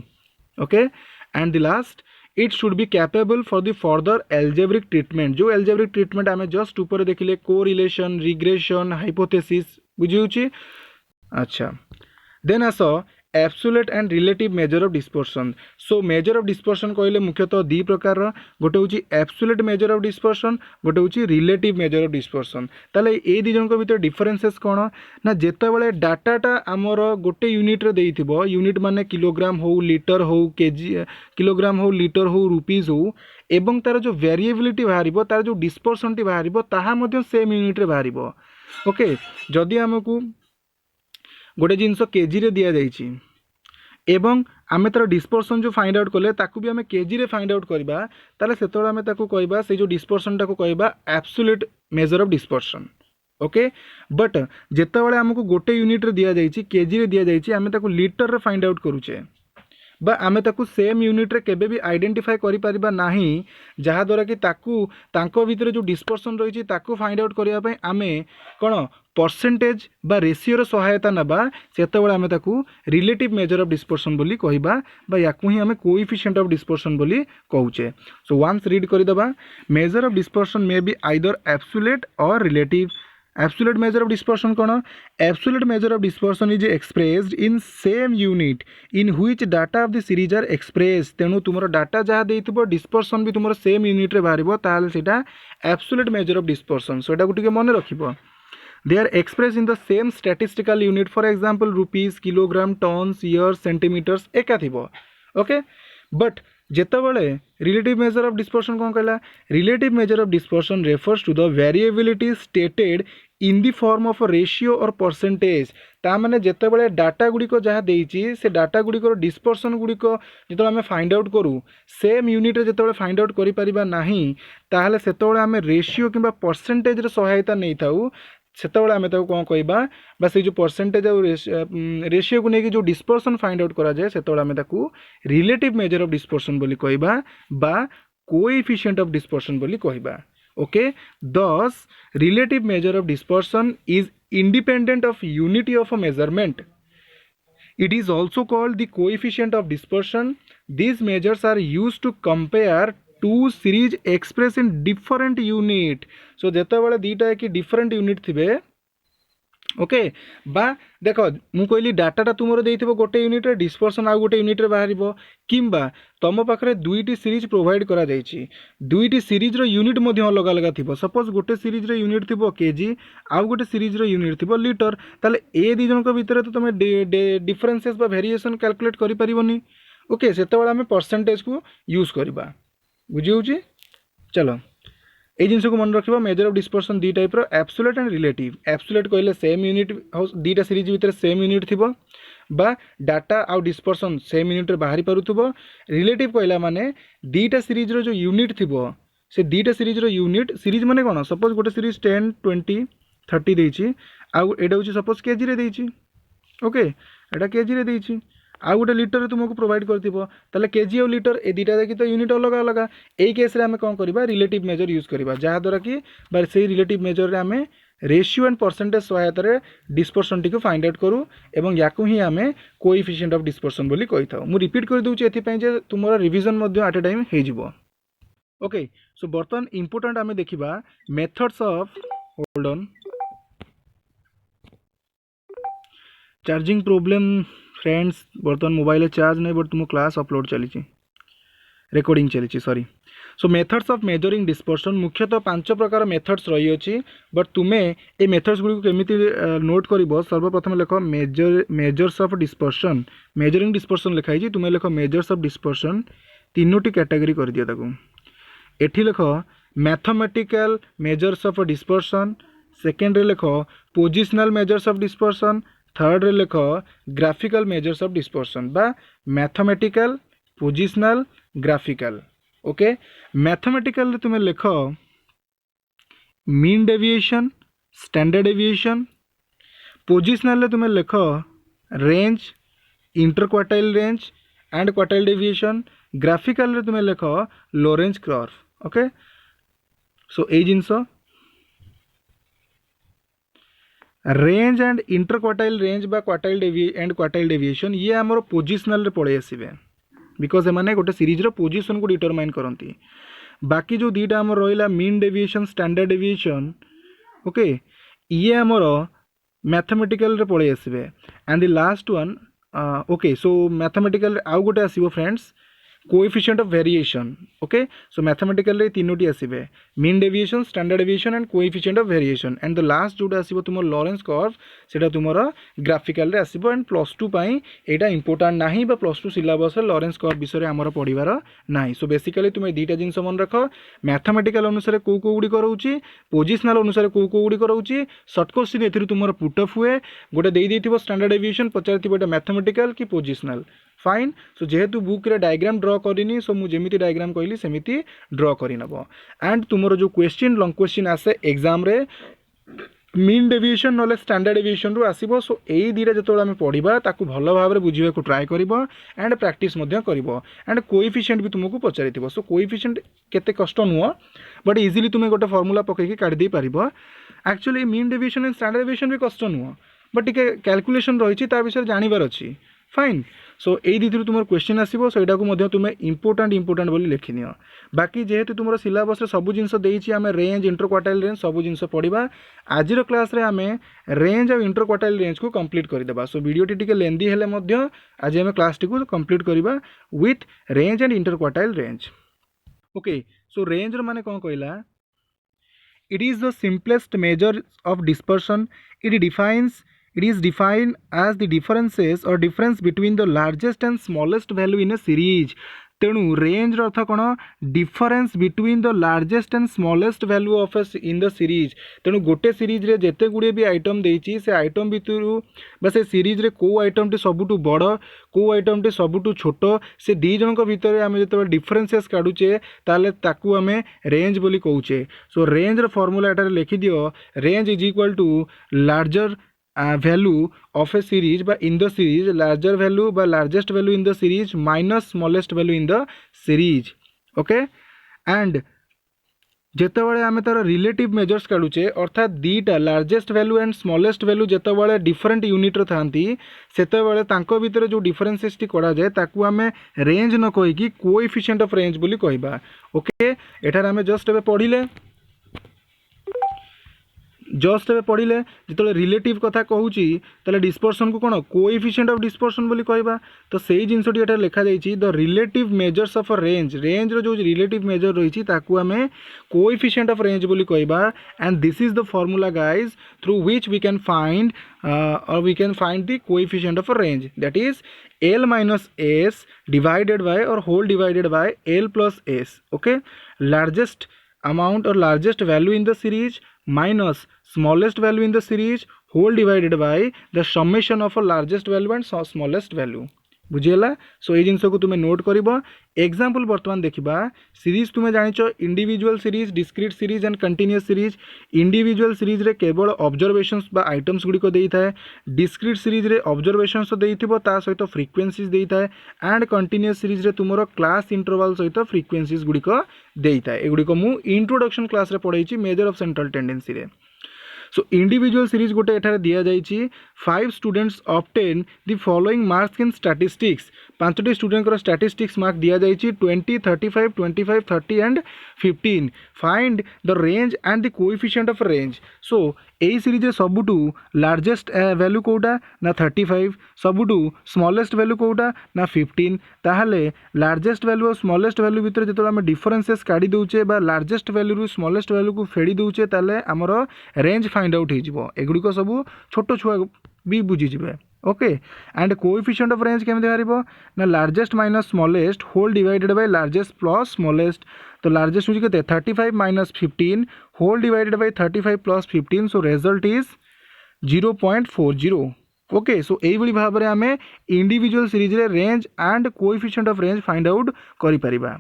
Okay and the last it should be capable for the further algebraic treatment. जो एल्जेब्रिक ट्रीटमेंट आम जस्ट ऊपर देखिले कोरिलेशन रिग्रेशन हाइपोथेसिस बुझी। अच्छा देन आस absolute and relative measure of dispersion. So measure of dispersion कहले मुख्यतः दी प्रकार गोटे हूँ एब्सोल्यूट मेजर ऑफ डिस्पर्शन गोटे हूँ रिलेटिव मेजर ऑफ डिस्पर्शन। ताले ए दी जनक भीतर डिफरेंसेस कौन ना जेतेबेले डाटाटा आमर गोटे यूनिट रे देइथिबो यूनिट माने किलोग्राम हो लीटर हो केजी किलोग्राम हो लीटर हो रुपीज हो एवं तार जो वेरिएबिलिटी बाहरिबो तार जो डिस्पर्शन टी बाहरिबो ताहा मध्य सेम यूनिट रे बाहरिबो। ओके जदि आमको गोटे जिनस केजी रे दिया जाइछि एवं आमे तार डिस्पर्शन जो फाइंड आउट कले ताकू भी आमे केजी रे फाइंड आउट करबा ताले सेतोळे आमे ताकू कहबा से जो डिस्पर्शन टाकू कहबा absolute measure of dispersion. Okay but जेतेबेले आमको गोटे यूनिट रे दिया जाइछि केजी रे दिया जाइछि आमे ताकू लीटर रे फाइंड आउट करूचे बा आमे ताकू सेम यूनिट रे केबे भी आइडेंटिफाई करि परिबा नाही जहा द्वारा कि ताकू तांको भीतर जो डिस्पर्शन रही ताकू फाइंड आउट करिया पय आमे कोन परसेंटेज बा रेशियो रो सहायता नबा सेतेबेले आमे ताकू रिलेटिव मेजर ऑफ डिस्पर्शन बोली कहिबा बा याकू ही आमे कोएफिशिएंट ऑफ डिस्पर्शन बोली कहूचे। सो वंस रीड करि दबा measure of dispersion may be either absolute or relative. Absolute measure of dispersion कौन absolute measure of dispersion is expressed in same unit in which data of the series are express. तेणु तुमर डाटा जहाँ देइथिबो डिस्पर्शन भी तुमर सेम यूनिट रे बाहरिबो ताले सेटा एब्सोल्यूट मेजर ऑफ डिस्पर्शन। सो एटा गुटिके मन रखिबो they are expressed in the same statistical unit for example rupees kilogram tons years centimeters एका थिबो। ओके बट जेतेबेले रिलेटिव मेजर ऑफ डिस्पर्शन कौन कहला relative measure of dispersion refers to the variability stated in the form of ratio or percentage. ता माने जेतेबेले डाटा गुड़िक जहाँ देइछि से डाटा गुड़िकर डिस्पर्शन गुड़िक जेतेबेले आमे फाइंड आउट करू सेम यूनिट रे जेतेबेले फाइंड आउट करि परिबा नाही ताहले सेतेबेले आमे रेशियो किंबा परसेंटेज रे सहायता नै थाउ सेतेबेले आमे ताको कोन कहबा बा से जो परसेंटेज और रेशियो को लेके जो डिस्पर्शन फाइंड आउट करा जाए सेतेबेले आमे ताको रिलेटिव मेजर ऑफ डिस्पर्शन बोली कहबा बा कोएफिशिएंट ऑफ डिस्पर्शन बोली कहबा। ओके दस relative measure of dispersion is independent of unity of a measurement. It is also called the coefficient of dispersion. These measures are used to compare two series expressed in different unit. So जेतेबेले दीटा कि different unit थिबे ओके बा देख मु कहली डाटाटा तुमर देइथिबो गोटे यूनिट रे डिस्पर्शन आ गोटे यूनिट रे बाहरिबो किंबा तम पाखरे दुईटी सीरीज प्रोवाइड करा जाइछि दुईटी सीरीज रो यूनिट मध्ये अलग अलग थिबो सपोज गोटे सीरीज रो यूनिट थिबो केजी आ गोटे सीरीज रो यूनिट थिबो लीटर ताले ए दी जनक भितर तो तमे डिफरेंसेस बा वेरिएशन कैलकुलेट करि परिबोनी। ओके सेतेबेले हम परसेंटेज को यूज करबा बुझी होची। चलो ये जिन को मन रखा मेजर ऑफ डिस्पर्शन दी टाइप रो एब्सोल्यूट एंड रिलेटिव। एब्सोल्यूट कहले सेम यूनिट दीटा सीरीज भितर सेम यूनिट थिबो बा डाटा आ डिस्पर्शन सेम यूनिट रे बाहरी पारुथबो। रिलेटिव कहला माने दीटा सीरीज रो जो यूनिट थिबो से दीटा सीरीज रो यूनिट सीरीज माने कोन सपोज गोटे सीरीज 10 20 30 देइछि आ एडा होछि सपोज केजी रे देइछि। ओके एडा केजी रे देइछि आउ गोटे लिटर तुमको प्रोवाइड करथिबो ताले केजी और लिटर ए दुटा देखि तो यूनिट अलग अलग एई केस रे आमे कोन करबा रिलेटिव मेजर यूज करबा जहा द्वारा कि बा से रिलेटिव मेजर रे आमे रेशियो एंड परसेंटेज सहायता रे डिस्पर्सन टी को फाइंड आउट करू एवं याकू ही आमे कोएफिशिएंट ऑफ डिस्पर्सन बोली कहि थाउ मु रिपीट कर दउची एथि पय जे तुमरा रिवीजन मध्ये एट ए टाइम हे जिवो ओके सो बर्तमान इंपोर्टेंट आमे देखिबा methods of hold on charging problem friends बर्तमान मोबाइल चार्ज नहीं बट तुम क्लास अपलोड चली रिकॉर्डिंग चली sorry so methods of measuring dispersion मुख्यतः 5 प्रकार मेथड्स रही अछि बट तुम्हें ए मेथड्स गुडी केमिति नोट करिवो सर्वप्रथम लेख measures of dispersion measuring dispersion लिखाई छी तुम्हें लेख मेजर्स ऑफ डिस्पर्सन तीनोटी कैटेगरी कर दिया ताकू एठी लेख mathematical measures of dispersion second रे लेख positional measures of dispersion third रे लेख ग्राफिकल मेजर्स ऑफ डिस्पर्सन बा mathematical positional graphical okay mathematical तुम्हें लेख mean deviation standard deviation positional तुम्हें लेख range interquartile range and quartile deviation graphical तुम्हें लेख Lorentz curve okay so A genus range and interquartile range बा क्वार्टाइल डेविएशन ये आमर पोजिशनल रे पड़े आसबे बिकज एमाने गोटे सीरीज रो पोजीशन को डिटरमाइन करती बाकी जो दीटा आमर रहिला mean deviation standard deviation okay ये आमर मैथमेटिकल रे पड़े आसबे and the last one okay so mathematical आउ गोटे आसीबो friends coefficient of variation okay so mathematical रे तीनोटी आसीबे mean deviation standard deviation and coefficient of variation and the last जोटा आसीबो तुम लॉरेंस कर्व सेटा तुमरा ग्राफिकल रे आसीबो एंड +2 पई एटा इंपोर्टेंट नाही बा +2 सिलेबस रे लॉरेंस कर्व विषय हमर पढिबार नाही सो बेसिकली तुम दीटा जिंस मन रख मैथमेटिकल अनुसार को गुडी करूची पोजिशनल अनुसार को गुडी करूची शॉर्ट क्वेश्चन एथिरु तुमरा पुट अप हुए गोटे देई देथिबो स्टैंडर्ड डेविएशन पचारथिबो एटा मैथमेटिकल कि पोजिशनल फाइन सो जेहेतु बुक रे डायग्राम ड्रॉ करनी सो मु जेमिति डायग्राम कहली सेमिति ड्रॉ करि नबो एंड तुमरो जो क्वेश्चन लॉन्ग क्वेश्चन आसे एग्जाम रे मीन डेविएशन नले स्टैंडर्ड डेविएशन रु आसीबो सो एई दीरा जतो हम पढिबा ताकू भलो भाबरे बुझिबा को ट्राई करिवो एंड प्रैक्टिस मध्य करिवो एंड कोएफिशिएंट भी तुमको पचारिथिबो सो कोएफिशिएंट केते कष्ट नुह बट इजीली तुमे गोटे फार्मूला पकै के काढि दे पारिबो actually mean deviation and standard deviation भी कष्ट नुह बट टिके कैलकुलेशन रहिछि ता विषय जानिबार अछि फाइन सो यही दीदी तुम क्वेश्चन आसो सो यहाँ तुम्हें इंपोर्टाट बोली लिखिनि बाकी जेहेतु तुम सिलेबस सब जिन आम रेंज इंटरक्वार्टाइल रेंज सब जिन पढ़ा आज क्लास रे आम रेंज और इंटरक्वार्टाइल रेंज को कंप्लीट करदेबा सो वीडियोटी टिके लेंदी हेले आज आम क्लास टी को कंप्लीट करवा with range and interquartile range okay so range माने कौन कहला it is the simplest major of dispersion It is defined as the differences or difference between the largest and smallest value in a series. तेणु रेंज अर्थ कौन difference between the largest and smallest value of in the series तेणु गोटे सीरीज रे जेते गुड़े भी आइटम देइछि से आइटम भितर बा से सीरीज रे को आइटम टी सबुटु बड़ को आइटम टी सबुटु छोट से दी जनक भितर आम जो डिफरेंसेस काढुचे ताले ताकू आम रेंज बोली कहूचे सो रेंज र फॉर्मूला एटारे लिखि दियो range is equal to larger value of a series by in the series larger value by largest value in the series minus smallest value in the series okay and जेतेबेले आमे तार रिलेटिव मेजर्स काढुचे अर्थात दीटा largest value and smallest value जेतेबेले डिफरेंट यूनिट रो थांती सेतेबेले तांको भितर जो डिफरेंसेस टी करा जाय ताकू आमे रेंज न कहि कि कोएफिशिएंट ऑफ रेंज बोली कहबा ओके एठार आमे जस्ट एबे पढ़िले जो रिलेटिव कथा कहूँ डिस्पर्सन को कौन कोएफिशिएंट ऑफ डिस्पर्सन बोली कहबा तो सही जिनसटी एटा लिखा जाइछि the relative measures of range range रो जो रिलेटिव मेजर रही ताकू आमे कोएफिशिएंट ऑफ रेंज बोली कहबा and this is the formula guys through which we can find the coefficient of range that is L minus S divided by or whole divided by L plus S okay largest amount or largest value in the series minus smallest value in the series whole divided by the summation of a largest value and smallest value बुझीगला सो ये जिनस को तुम्हें नोट कर एग्जाम्पल बर्तमान देखा सीरीज तुम्हें जानिच individual series discrete series and continuous series individual series रे केवल ऑब्जर्वेशंस बा आइटम्स गुड़िक देता है डिस्क्रीट सीरीज रे ऑब्जर्वेशंस देइथिबो ता सहित फ्रिक्वेंसीज देता है एंड कंटिन्यूअस सीरीज रे तुमरो क्लास इंटरवल सहित फ्रिक्वेंसीज गुड़िक देता है एगुड़िक मु इंट्रोडक्शन क्लास रे पढ़ाई मेजर ऑफ सेंट्रल टेंडेंसी रे सो इंडिविजुअल सीरीज गोटे एठारे दिया जाइछि 5 students obtain the following marks in statistics 5टी स्टूडेंट को स्टैटिस्टिक्स मार्क दिया जाइछि 20 35 25 30 and 15 find the range and the coefficient of range so एई सीरीज रे सबुटू लार्जेस्ट वैल्यू कोटा ना 35 सबुटू स्मॉलेस्ट वैल्यू कोटा ना 15 ताहले लार्जेस्ट वैल्यू और स्मॉलेस्ट वैल्यू भितर जेतो हम डिफरेंसेस काढी दउचे बा लार्जेस्ट वैल्यू रु स्मॉलेस्ट वैल्यू को फेडी दउचे ताले हमर रेंज फाइंड आउट हो एगुड़िक सब छोट छुआ भी बुझीजे okay and coefficient of range केमते बाहर ना largest minus smallest whole divided by largest plus smallest तो लार्जेस्ट हूँ के 35 minus 15 whole divided by 35 plus 15 so result is 0.40 okay so यही भाव में आम इंडिविजुअल सीरीज रे range and coefficient of range find out करिपरिबा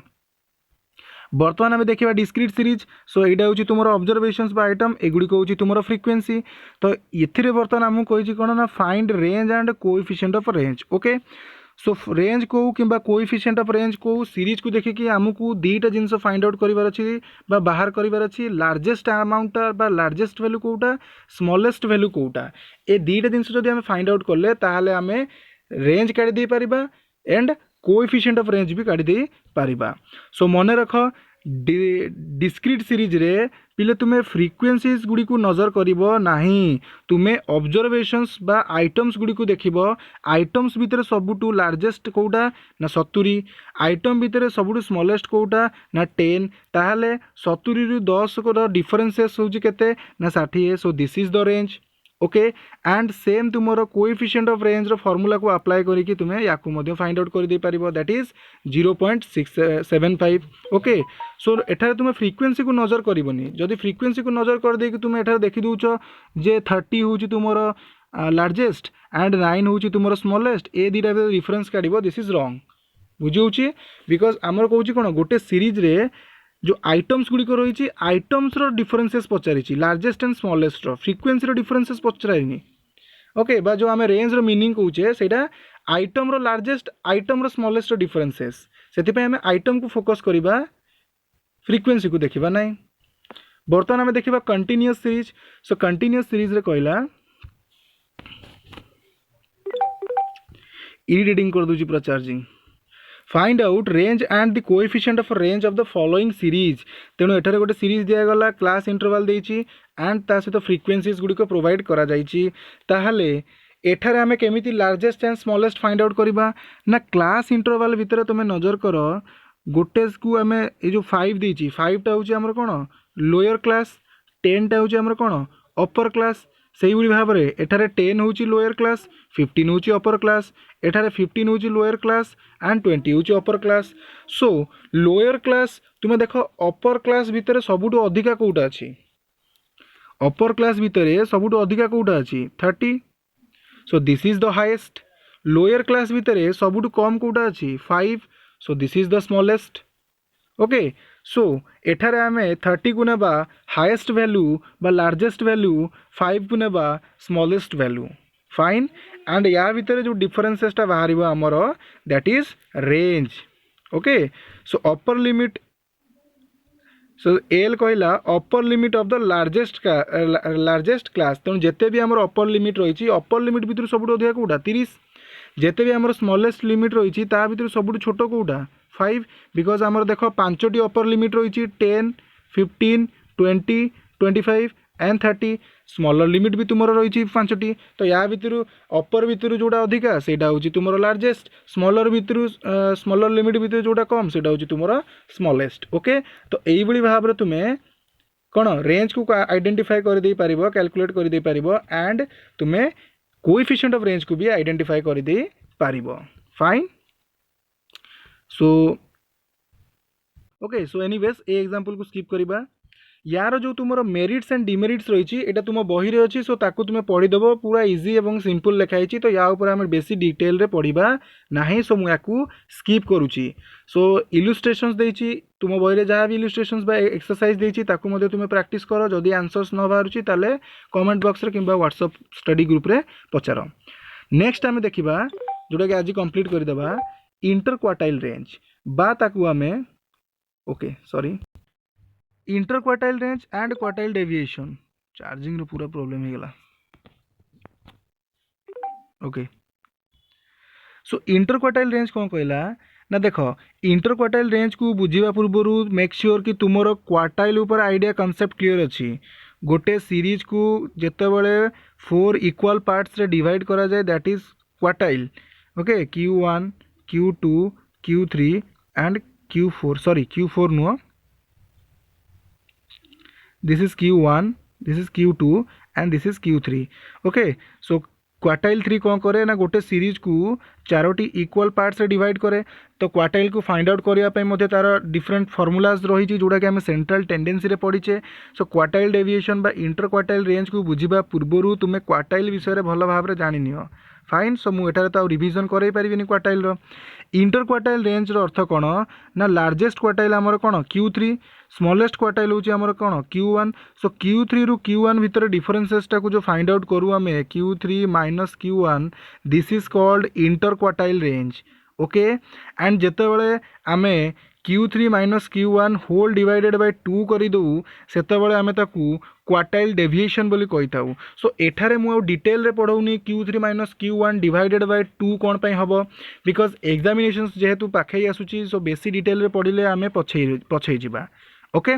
बर्तमान आम देखा डिस्क्रीट सीरीज सो यहाँ हूँ तुम ऑब्जर्वेशंस बा आइटम एगुड़िक हूँ तुम फ्रिक्वेंसी तो ये बर्तमान आमको कही कौन ना find range and coefficient of range okay so range को कि कोएफिशिएंट ऑफ रेंज को सीरीज को देखिए आमको दुईटा जिनस फाइंड आउट करार अच्छी बाहर करार अच्छी लार्जेस्ट अमाउंटा बा लार्जेस्ट वैल्यू कोटा स्मॉलेस्ट वैल्यू कोटा ए दुईटा जिनस जब आम फाइंड आउट कले ताहले आम रेंज काढ़ी दे पारिबा एंड कोएफिशिएंट ऑफ रेंज भी काढ़ी दे पारिबा सो मन रख डिस्क्रीट सीरीज रे पिले तुम्हें फ्रिक्वेंसीज गुड़ी को नजर करिबो नाही तुम्हें ऑब्जर्वेशंस बा आइटम्स गुड़ी को देखिबो आइटम्स भितर सबुटू लार्जेस्ट कोउटा ना 70 आइटम भितर सबुटू स्मॉलेस्ट कोउटा ना 10 ताहले 70 रु 10 को डिफरेंसेस होउची केते ना 60 so this is the range okay and same तुमरो कोएफिशिएंट ऑफ रेंज रो फार्मूला को अप्लाई करिकि तुम्हें याकू मध्य फाइंड आउट कर दे पारिबो दैट इज 0.675 ओके सो एठारे तुम्हें फ्रिक्वेंसी को नजर करबनी जदि फ्रिक्वेंसी को नजर कर दे कि तुम्हें एठारे देखि दउचो जे 30 होउची तुमरो लार्जेस्ट एंड 9 होउची तुमरो स्मॉलेस्ट ए दिरा डिफरेंस काढिबो दिस इज रॉन्ग बुझिउची बिकॉज आमर कहूची कोन गोटे सीरीज रे जो आइटम्स गुड़िक रही आइटम्स रो डिफरेंसेस पचारि लार्जेस्ट एंड स्मॉलेस्ट रो फ्रिक्वेंसी रो डिफरेंसेस पचारि ओके बा जो आम रेंज रो मीनिंग कौचे सेटा आइटम रो लार्जेस्ट आइटम रो स्मॉलेस्ट रो डिफरेंसेस से आम आइटम को फोकस करवा फ्रिक्वेंसी को देखा ना बर्तमान आम देखा continuous series so continuous series रे कहला इरिटेटिंग कर दूची पूरा charging find out range and the coefficient of range of the following series तेणु एठारे गोटे सीरीज दिगला क्लास इंटरवल देछि एंड ता सहित फ्रिक्वेंसीज गुड़िक प्रोवाइड करा जाइछि ताहले एठारे आमे केमिति largest and smallest find out करबा ना क्लास इंटरवल भितर तुमे नजर कर गोटे को आमे ए जो 5 देछि 5 टा होछि हमर कोन लोअर क्लास 10 टा होछि हमर कोन अपर क्लास से भाव में एठारे 10 होछि लोअर क्लास 15 होछि अपर क्लास एठारे 15 होछि लोअर क्लास एंड 20 होछि upper class so lower class तुम देख अपर क्लास भितर सबुठु अधिका कोटा अछि अपर क्लास भितर सबुठु अधिका कोटा अछि 30 so this is the highest lower class भितर सबुठु कम कोटा अछि 5 so this is the smallest okay so एठारे आमे 30 को नेबा हाईएस्ट वैल्यू बा लार्जेस्ट वैल्यू 5 को नेबा स्मॉलेस्ट वैल्यू फाइन एंड या भितर जो डिफरेंसेसटा बाहर आमर that is range okay so upper limit so L कहला upper limit of the largest class तेणु जिते भी आमर अपर लिमिट रही अपर लिमिट भितर सबुठ अधिक कौटा 30 जिते भी आमर स्मॉलेस्ट लिमिट रही भितर सबुठ छोट कौटा 5 बिकज आमर देख 5टी अपर लिमिट रही 10 15 20 25 एंड 30 स्मॉलर लिमिट भी तुम रही 5टी तो या भितर अपर भितर जोटा अधिका से तुम लार्जेस्ट स्मॉलर भितर स्मॉलर लिमिट भितर जोटा कम से तुम स्मॉलेस्ट ओके तो यही भाव में तुम्हें कौन रेंज को आइडेंटिफाई कर दे पारिबो कैलकुलेट कर दे पारिबो एंड तुम्हें कोएफिशिएंट ऑफ रेंज को भी आइडेंटिफाई कर दे पारिबो fine so okay so anyways ए एग्जांपल को स्किप करिबा यार जो तुम मेरिट्स एंड डिमेरिट्स रही है तुम बही रे अच्छी सो ताकू तुम पढ़ीदेव पूरा इजी और सिंपल लिखाई तो या ऊपर आम बेसी डिटेल रे पढ़ा ना सो मुझे स्कीप करुच्ची सो इलुस्ट्रेशंस देती तुम बही जहाँ भी इलुस्ट्रेशंस एक्सरसाइज देती तुम प्रैक्टिस कर जदि आंसर्स न बाहर ताले कमेंट बॉक्स रे किंबा व्हाट्सएप स्टडी ग्रुप रे पचार। नेक्स्ट आम देखा जोटा कि आज कंप्लीट करदेबा इंटर क्वार्टाइल रेंज बा ताकू आमे okay sorry inter quartile range and quartile deviation charging रो पूरा प्रॉब्लम हो गला okay so inter quartile range कौन कहला ना देख इंटर क्वार्टाइल रेंज को बुझा पूर्वर मेक श्योर कि तुमर क्वार्टाइल ऊपर आइडिया कॉन्सेप्ट क्लियर अच्छी गोटे सीरीज को जितेबले 4 इक्वल पार्ट्स रे डिवाइड करा जाए that is quartile okay Q1 Q2 Q3 and Q4 sorry Q4 नुह this is Q1 this is Q2 and this is Q3 okay so quartile 3 कौन करे ना गोटे सीरीज को 4टी इक्वल पार्ट्स रे डिवाइड करे तो क्वार्टाइल को फाइंड आउट करने तार डिफरेंट फॉर्मूलाज रही जोड़ा कि आम सेंट्रल टेंडेंसी रे पढ़ीचे सो क्वार्टाइल डेविएशन बा इंटर क्वार्टाइल रेंज को बुझा पूर्वर तुम क्वार्टाइल विषय भल भाव जानी नियो फाइन सो मुझे तो रिविजन करई पारिबिनी क्वार्टाइल रो इंटर क्वार्टाइल रेंज रो अर्थ कौन ना लार्जेस्ट क्वार्टाइल आमर कौन Q3 स्मॉलेस्ट क्वार्टाइल होची आमर कौन Q1 सो Q3 रु Q1 भितर डिफरेंसेस टा को जो फाइंड आउट करू आमे Q3 minus Q1 this is called inter quartile range okay and जेतेबेले आमे Q3 minus Q1 whole divided by 2 करदे सेतेबेले आमे ताकू क्वार्टाइल डेविएशन बोली कही थाउ सो एठारे मु डिटेल रे पढ़ौनी Q3 minus Q1 divided by 2 कौन पाई हबो बिकॉज एग्जामिनेशंस जेहेतु पाखे आसुची सो बेसी डिटेल रे पढ़िले आमे पछई जिबा ओके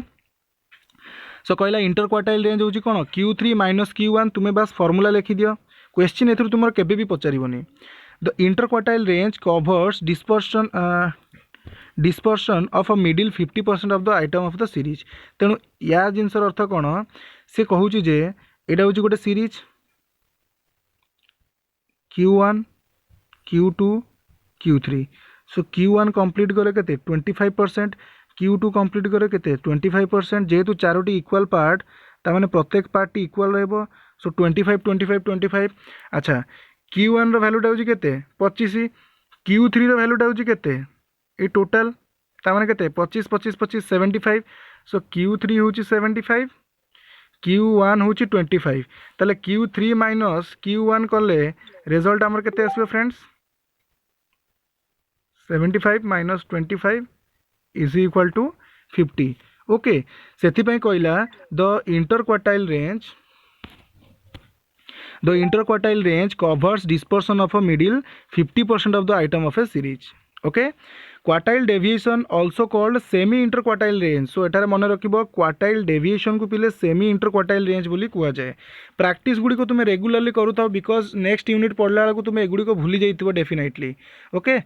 सो कहला इंटर क्वार्टाइल रेंज होची कोन Q3 माइनस Q1 तुम्हें बस फॉर्मूला लिखि दियो क्वेश्चन एथुर तुमर केबे भी पचारिबनी the inter quartile range covers dispersion of a middle 50% of the item of the series तेणु या जिनसर अर्थ कौन से कहूँ जे एटा हूँ गोटे सीरीज Q1 Q2 Q3 सो Q1 कंप्लीट करे केते 25% Q2 कंप्लीट करे केते 25% जेहेतु 4टी इक्वल पार्ट तामाने प्रत्येक पार्ट इक्वल रहबो सो 25 25 25 अच्छा Q1 रो वैल्यूटा हूँ केते 25 Q3 रो वैल्यूटा हूँ केते ये टोटाल तामाने केते 25 25 25 75 सो Q3 हूँ 75 Q1 हूँ 25 ताले Q3 माइनस Q1 कले रिजल्ट आमर केते आसबो friends 75 minus 25 is equal to 50 okay सेथि पई कहला the inter quartile range covers dispersion of a middle 50% of the item of a series okay quartile deviation also called semi inter quartile range so एटारे मन रखिबो क्वार्टाइल डेविएशन को पिले सेमी इंटर क्वार्टाइल रेंज बोली कुआ जाए प्रैक्टिस गुडी को तुम रेगुलरली करूथाओ बिकॉज नेक्स्ट यूनिट पढ़ला को तुम एगुडी को भूली जाइथिबो definitely okay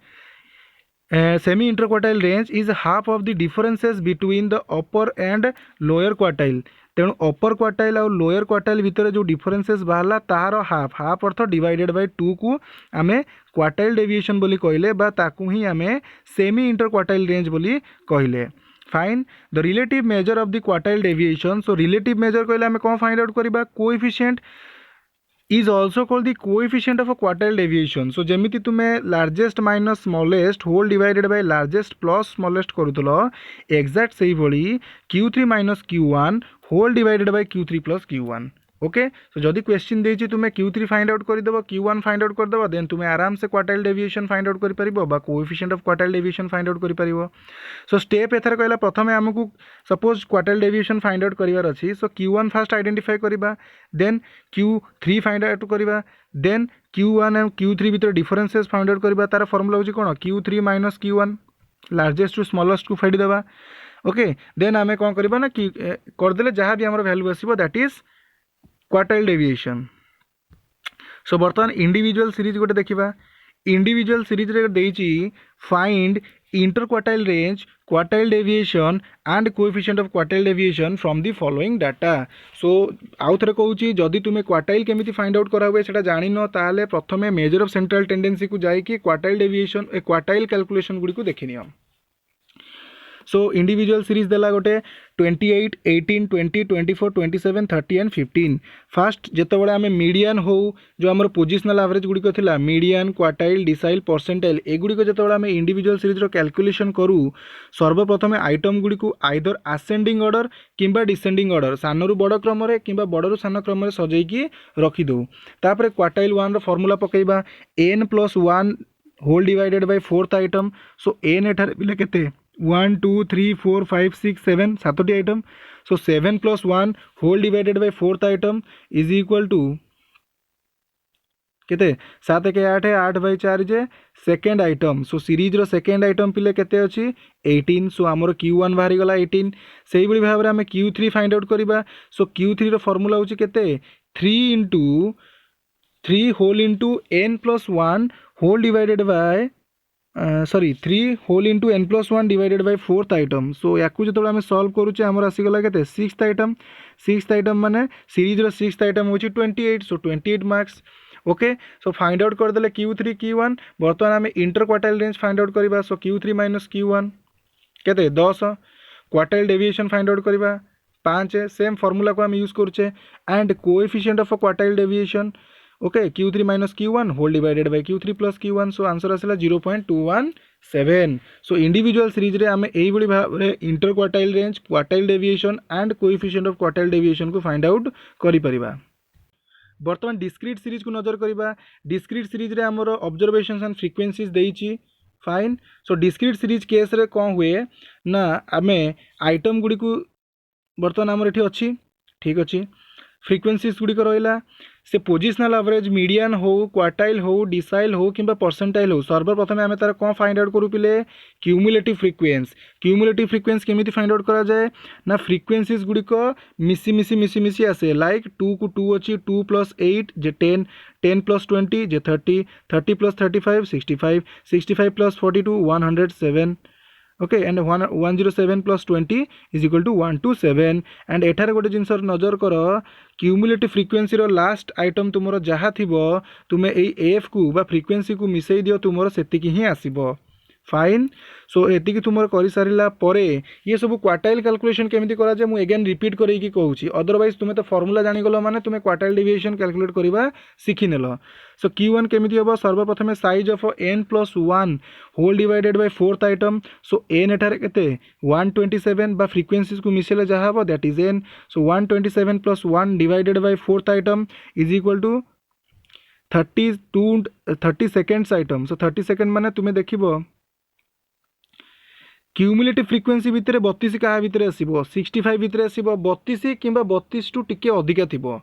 semi inter quartile range is half of the differences between the upper and lower quartile तेणु upper quartile or lower quartile भितर जो डिफरेंसेस बाहला तार हाफ अर्थ डिवाइडेड बाय 2 को आमे क्वार्टाइल डेविएशन बोली कहले बा ताकू ही आमे सेमी इंटर क्वार्टाइल रेंज बोली कहले fine the relative measure of the quartile deviation so relative major कहले आमे कौन फाइंड आउट करबा coefficient is also called the coefficient of a quartile deviation so जेमिति तुम्हें largest minus smallest whole divided by largest plus smallest करूतलो exact सही भली Q3 minus Q1 whole divided by Q3 plus Q1 okay so जदि क्वेश्चन देछि तुम्हें Q3 फाइंड आउट कर देबो Q1 फाइंड आउट कर देबो देन तुम्हें आराम से क्वार्टाइल डेविएशन फाइंड आउट कर परिबो बा coefficient of quartile deviation find out कर परिबो सो स्टेप एथर कहला प्रथमे हमकु suppose quartile deviation find out करिवार अछि सो Q1 फर्स्ट आइडेंटिफाई करिबा देन Q3 फाइंड आउट करिबा देन Q1 एंड Q3 भीतर डिफरेंसेस फाइंड आउट करिबा तार फार्मूला होछि कोन Q3 minus Q1 largest to smallest को फेडी देबा ओके देन आमे कोन करिबा ना कि कर देले जहां भी हमर वैल्यू आसीबो that is quartile deviation so बर्तमान इंडिविजुअल सीरीज गोटे देखा इंडिविजुअल सीरीज रे देइछि find inter quartile range quartile deviation and coefficient of quartile deviation from the following data so आउ थरे कहूछि जदि तुमे क्वार्टाइल केमिति फाइंड आउट करा हुए सेटा जानि न ताले प्रथमे मेजर ऑफ सेंट्रल टेंडेंसी को जाई कि क्वार्टाइल डेविएशन क्वार्टाइल कैलकुलेशन गुडी को देखिनियो सो इंडिविजुअल सीरीज देला गोटे 28, 18, 20, 24, 27, 30 एंड 15। फास्ट जितेबाला आम मीडियन हो जो आम पोजिशनल एवरेज गुड़िक थिला मीडियन क्वार्टाइल डिसाइल परसेंटाइल एगुड़िक जितेबाला आम इंडिविजुअल सीरीज रो कैलकुलेशन करूँ सर्वप्रथम आइटम गुड़ी को आइदर आसेंडिंग ऑर्डर किंबा डिसेंडिंग ऑर्डर सानू बड़ क्रम किंबा बड़ू सान क्रम सजैकी रखिदे। तापर क्वार्टाइल 1 रो फॉर्मूला पकेबा n+1 whole divided by fourth item. So n एठार बिले केते 1 2 3 4 5 6 7 सातोटी item. So 7+1 whole divided by fourth item is equal to केते 7 के 8 8 बाई 4 जे सेकेंड आइटम। सो सीरीज रो सेकेंड आइटम पिले केते अछि 18। सो आमर Q1 बाहरी गला 18। सेही बड़ी भाबरे हमें Q3 फाइंड आउट करिबा। सो Q3 रो फार्मूला होछि केते 3 whole into n+1 whole divided by 3 whole into n+1 divided by fourth item. So या जो आम सल्व करुचे आमर आसीगला के सिक्स्थ आइटम। सिक्स्थ आइटम माने सीरीज रो सिक्स्थ आइटम होची 28। So 28 marks. Okay so find out करदे Q3 Q1। बर्तमान आम inter quartile range find out करबा। सो Q3 माइनस Q1 केते 10। क्वार्टाइल डेविएशन फाइंड आउट करबा 5। सेम फॉर्मूला को आम यूज करुचे and coefficient of quartile deviation okay Q3 minus Q1 whole divided by Q3 plus Q1। So answer आसला 0.217। सो इंडिविजुअल सीरीज रे आम एई बड़ी भाबरे inter quartile range quartile deviation and coefficient of quartile deviation को फाइंड आउट करि परिबा। बर्तमान डिस्क्रीट सीरीज को नजर करिबा। डिस्क्रीट सीरीज रे हमर ऑब्जर्वेशंस एंड फ्रीक्वेंसीज देइची fine. So discrete series case रे कोन हुए ना आमे आइटम गुडी को बर्तमान हमर एठी अछि ठीक अछि फ्रीक्वेंसीज गुडी को रहिला से पोजिशनल एवरेज मीडियन हो क्वार्टाइल हो डिसाइल हो किंबा परसेंटाइल हो सर्वप्रथम आम तार कौन फाइंड आउट करूँ पिले क्यूमुलेटिव फ्रिक्वेंस केमिति फाइंड आउट करा जाए ना फ्रिक्वेंसीज गुड़िक मिसी मिसी मिसी मिसी आसे लाइक 2 को 2 अच्छी 2 + 8 जे 10 10 + 20 जे 30 30 + 35 65 65 + 42 107 okay and 107 + 20 is equal to 127 and एठारे गोटे जिनस नजर कर क्यूमुलेटिव फ्रिक्वेंसी रो लास्ट आइटम तुमर जहाँ थिबो तुमे एई एफ को बा फ्रिक्वेंसी को मिसई दियो तुमर सेतिकी ही आसीबो फाइन। सो एतिकी तुमर करि सारिला परे ये सब क्वार्टाइल कैलकुलेशन केमिति करा जे मु अगेन रिपीट करै की कहूची अदरवाइज तुमे तो फार्मूला जानि गलो माने तुमे क्वार्टाइल डेविएशन कैलकुलेट करिबा सिखि नेलो। सो Q1 केमिति हबो सर्वप्रथम size of n+1 whole divided by fourth item. So n एठारे केते 127 बा फ्रिक्वेंसीज को मिसेले जहा हबो that is n। So 127 + 1 divided by fourth item is equal to 30 seconds item. So 30 second माने तुमे देखिबो क्यूमुलेटिव फ्रिक्वेंसी भितर 32 क्या भितर आसो 65 भितर आसो 32 किंबा 32 टू टिके अधिका थिबो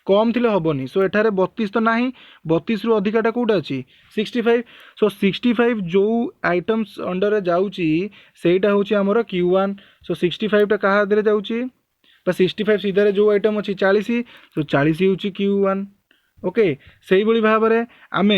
कम थिले हबनी। सो एठारे 32 तो नाही 32 रु अधिकाटा कोटा अछि 65। सो 65 जो आइटम्स अंडर जाउची सेटा होची हमर Q1। सो 65 टा कहा दरे जाउची बा 65 सीधा जो आइटम अछि 40। सो 40 होची Q1 ओके से ही भाव में आम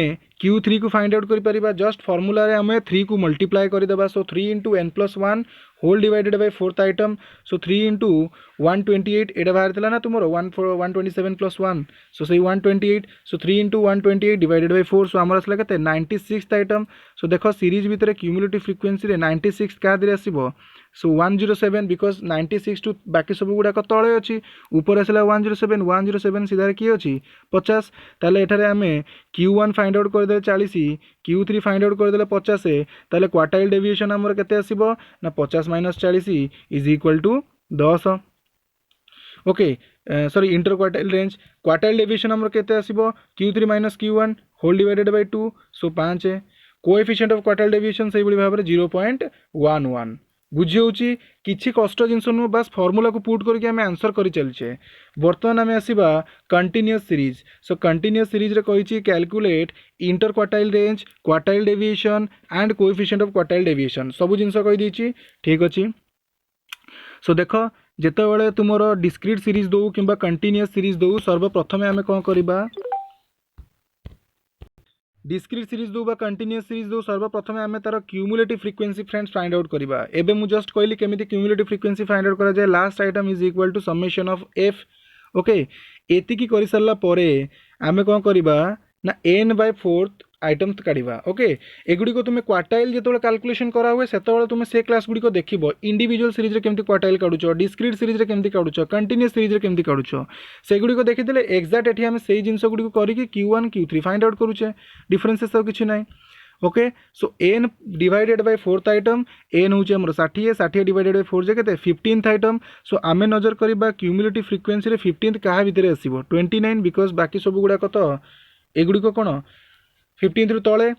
Q3 को फाइंड आउट करिपरिबा जस्ट फॉर्मूला रे आम 3 को मल्टीप्लाई करदेबा। So 3 × n+1 whole divided by fourth item. So 3 × 128 एटा बाहर थिला ना तुमरो 127 + 1 सो सही 128। सो 3 × 128 डिवाइडेड बाय 4 सो आमर आसला केते 96th आइटम। सो देखो सीरीज भितर क्यूमुलेटिव फ्रिक्वेंसी रे 96 क्या दे आसीबो सो 107 बिकज 96 टू बाकी सब गुड़ाक तले अच्छी ऊपर आसला 107 सीधार किए अच्छी 50 ताले एठारे आमे Q1 फाइंड आउट करदे 40 Q3 फाइंड आउट करदे 50 ताले क्वार्टाइल डेविएशन हमर केते आसीबो ना 50 - 40 is equal to 10 okay sorry inter quartile deviation हमर केते आसीबो Q3 - Q1 whole divided by 2 so 5 coefficient of quartile deviation से भाव में 0.11 बुझी किसी कष्ट जिनस नुह बास फॉर्मूला को पुट करके आम आंसर कर चलचे। बर्तमान आम आसवा continuous series. So continuous series रे कहिछि calculate inter quartile range quartile deviation and coefficient of quartile deviation सब जिनस कहि देछि ठीक अछि। सो देख जेतेबेले तुमर डिस्क्रीट सीरीज दो किंबा कंटिन्यूअस सीरीज दो सर्वप्रथम आम कौन करबा डिस्क्रीट सीरीज दो कंटिन्यूअस सीरीज दो सर्वप्रथम आम तार cumulative frequency friends find out करबा। एबे मु जस्ट कहली केमिति क्यूमुलेटिव फ्रिक्वेंसी फाइंड आउट करा जाए last item is equal to summation of F okay एतिकी करि सरला परे आमे कोन करबा ना n/4 आइटम्स काढ़ा ओके एगुड़िक तुम क्वार्टाइल जो कैलकुलेशन करा हुए से तुम से क्लास गुड़िक देख इंडिविजुअल सीरीज केमती क्वार्टाइल काढ़ुच डिस्क्रीट सीरीज केमती काढ़ुच कंटिन्यूअस सीरीज केमती काढ़ुच से गुड़िक देखीदे एक्जाक्ट ये आम से जिन गुड़िक करके Q1 Q3 फाइंड आउट करुचे डिफरेन्सेस तो किसी ना okay so n divided by fourth item n हूँ आम 60 divided by 4 J 15th item सो आम नजर करवा क्यूमुलेटिव फ्रिक्वेन्सी 15th क्या भितर आसो 29 बिकज बाकी सब गुड़ाक तो एगुड़िक कौन 15th रु तले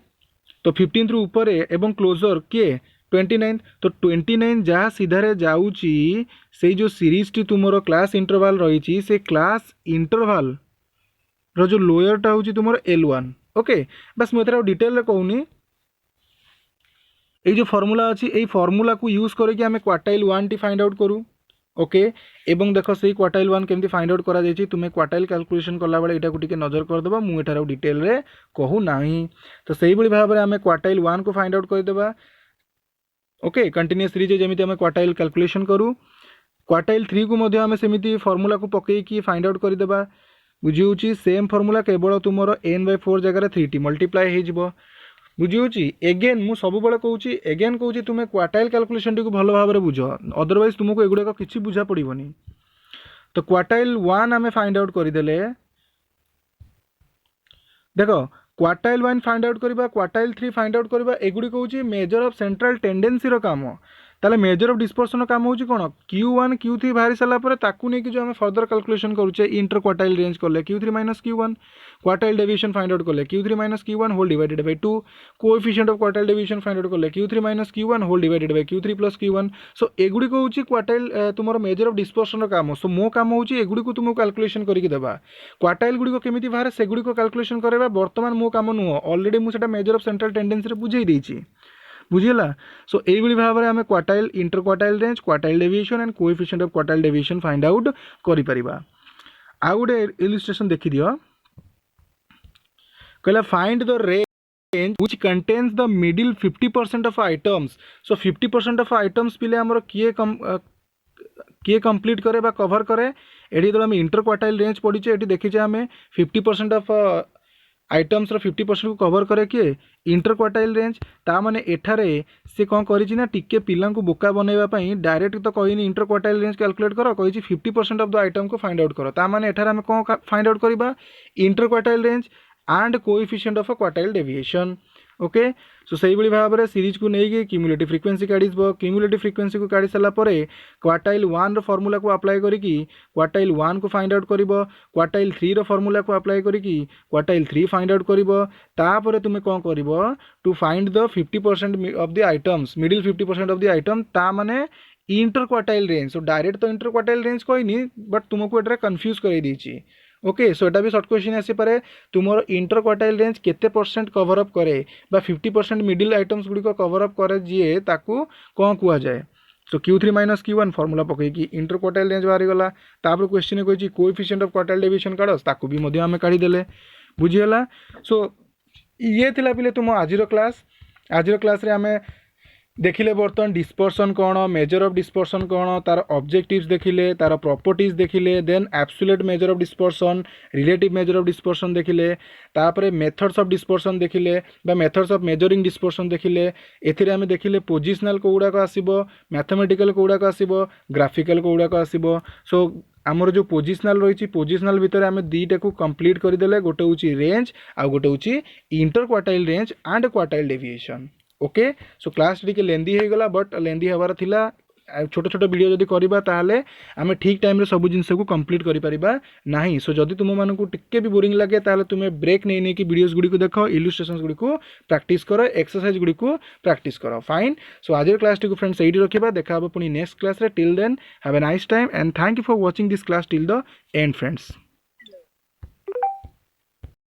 तो 15th रु ऊपर एवं क्लोजर किए 29 तो 29 जहाँ सीधारे जाऊँगी से जो सीरीज टी तुमर क्लास इंटरवाल रही से क्लास इंटरवाल रो जो लोयरटा हूँ तुम L1 ओके बस मुझे डिटेल कहूनी ये जो फर्मूला अच्छी ये फर्मूला को यूज करके आम क्वार्टाइल 1 टी फाइंड आउट करूँ ओके एवं देख से क्वार्टाइल 1 केमती फाइंड आउट करा जायछि तुम्हें क्वार्टाइल कैलकुलेशन कला बेले एटा को टिके नजर करदेबा मु एठार डिटेल रे कहू नाही तो सही भली भाव में आम क्वार्टाइल 1 को फाइंड आउट करदेबा ओके कंटिन्यूअस सीरीज जेमिति आम क्वार्टाइल कैलकुलेशन करूँ क्वार्टाइल 3 को मध्य आम सेमिति फर्मूला को पकईकी फाइंड आउट करदेबा बुझी सेम फर्मूला केवल तुमर n/4 जगह 3t मल्टीप्लाई हो बुझी एगेन मु सब बेले कहूँ एगेन कहूँ तुम्हें क्वार्टाइल कैलकुलेशन टी भल भाव में बुझ अदरवाइज तुमको एगुड़ाक किसी बुझा पड़ोनी तो क्वार्टाइल 1 आम फाइंड आउट करदेले देख क्वार्टाइल 1 फाइंड आउट करवा क्वार्टाइल 3 फाइंड आउट करवा एगुड़ी कहूँ मेजर ऑफ सेंट्रल टेंडेंसी रो काम ताले मेजर ऑफ डिस्पर्सन काम होची कोन Q1 Q3 बाहरी साला पर ताकू नै कि जो हम फर्दर कैलकुलेशन करूचे इंटर क्वार्टाइल रेंज करले Q3 - Q1 quartile deviation find out करले Q3 - Q1 whole divided by 2 coefficient of quartile deviation find out करले Q3 - Q1 whole divided by Q3 + Q1 so एगुडी को होची क्वार्टाइल तुमर मेजर ऑफ डिस्पर्सन काम सो मो काम होची एगुडी को तुमको कैलकुलेशन करके देबा क्वार्टाइल गुडी को केमिति बाहर से गुडी को कैलकुलेशन करबा वर्तमान मो काम नुह ऑलरेडी मु सेटा मेजर ऑफ सेंट्रल टेंडेंसी रे बुझेई देइची बुझीला सो यही भाव में आम quartile inter quartile range quartile deviation and coefficient of quartile deviation find out करि परिबा आ गोटे इलस्ट्रेशन देखि दियो कहला find the range which contains the middle 50% of items so 50% of items पिले हमर किए कंप्लीट करे बा कवर करे एडी तो आम इंटर क्वार्टाइल रेंज पड़ीचे एटी देखिचे आम 50% ऑफ आइटम्स 50% को कवर करे किए इंटर क्वार्टाइल रेंज ता माने एठारे से कौन करिछि ना टिके पिला को बोका बनैबा पई डायरेक्ट तो कहिनी इंटर क्वार्टाइल रेंज कैलकुलेट करो कहिछि 50% ऑफ द आइटम को फाइंड आउट करो ता माने एठारे हम कौन फाइंड आउट करबा inter quartile range and coefficient of a quartile deviation okay सो सही भली भाव में सीरीज को नहीं क्यूमुलेटिव फ्रिक्वेंसी काढ़ी क्यूमुलेटिव फ्रिक्वेंसी को काढ़ी सारा क्वार्टाइल 1 रो फॉर्मूला को अप्लाई करिकी क्वार्टाइल 1 को फाइंड आउट करिवो क्वार्टाइल 3 रो फॉर्मूला को अप्लाई करिकी क्वार्टाइल 3 फाइंड आउट करिवो तापर तुम कौन करिवो to find the 50% of the items middle 50% of the item ता माने inter quartile range so direct तो इंटर क्वार्टाइल रेंज कहनी बट तुमको एटा कंफ्यूज कर देछि ओके सो एटा भी शॉर्ट क्वेश्चन आसी पारे तुमर इंटर क्वार्टाइल रेंज केते परसेंट कवर अप करे बा 50% मिडिल आइटम्स गुडी को कवर अप करे जे ताकू कोन कुआ जाए सो Q3 - Q1 फॉर्मूला पकई कि इंटर क्वार्टाइल रेंज बाहरी गला तापर क्वेश्चन कहछि कोएफिशिएंट ऑफ क्वार्टाइल डेविएशन काढस ताकू भी मध्य आमे काढी देले बुझी हला सो ये थिला पिले तुम आजिरो क्लास रे आमे देखिले बर्तमान डिस्पर्सन कौन मेजर ऑफ डिस्पर्सन कौन तार ऑब्जेक्टिव्स देखिले तार प्रॉपर्टीज देखिले then absolute measure of dispersion relative measure of dispersion देखिले तापरे मेथड्स ऑफ डिस्पर्सन देखिले बा मेथड्स ऑफ मेजरिंग डिस्पर्सन देखिले एथिरे आमे देखिले पोजिशनल कोउडा को आसीबो मैथमेटिकल कोउडा को आसीबो ग्राफिकल कोउडा को आसीबो सो आमर जो पोजिशनल रही पोजिशनल भितर आम दुईटा को कंप्लीट करदेले गोटे हूँ रेंज आ गोटे हूँ inter quartile range and quartile deviation okay so class टी लेंदी हो गला बट लेंदी हबार थिला छोट छोट वीडियो जदि करबा ताहले आमे ठीक टाइम रे सब जिनस को कंप्लीट करि परिबा नाही सो जदि तुम मानू टिके भी बोरिंग लगे ताहले तुमे ब्रेक नहीं कि वीडियोस गुडी को देखो इलस्ट्रेशंस गुडी को प्रैक्टिस करो एक्सरसाइज गुडी को प्रैक्टिस करो फाइन सो आज क्लास टी को फ्रेंड्स एडी रखिबा देखा हम पुनी नेक्स्ट क्लास रे till then have a nice time and thank you for watching this class till the end friends.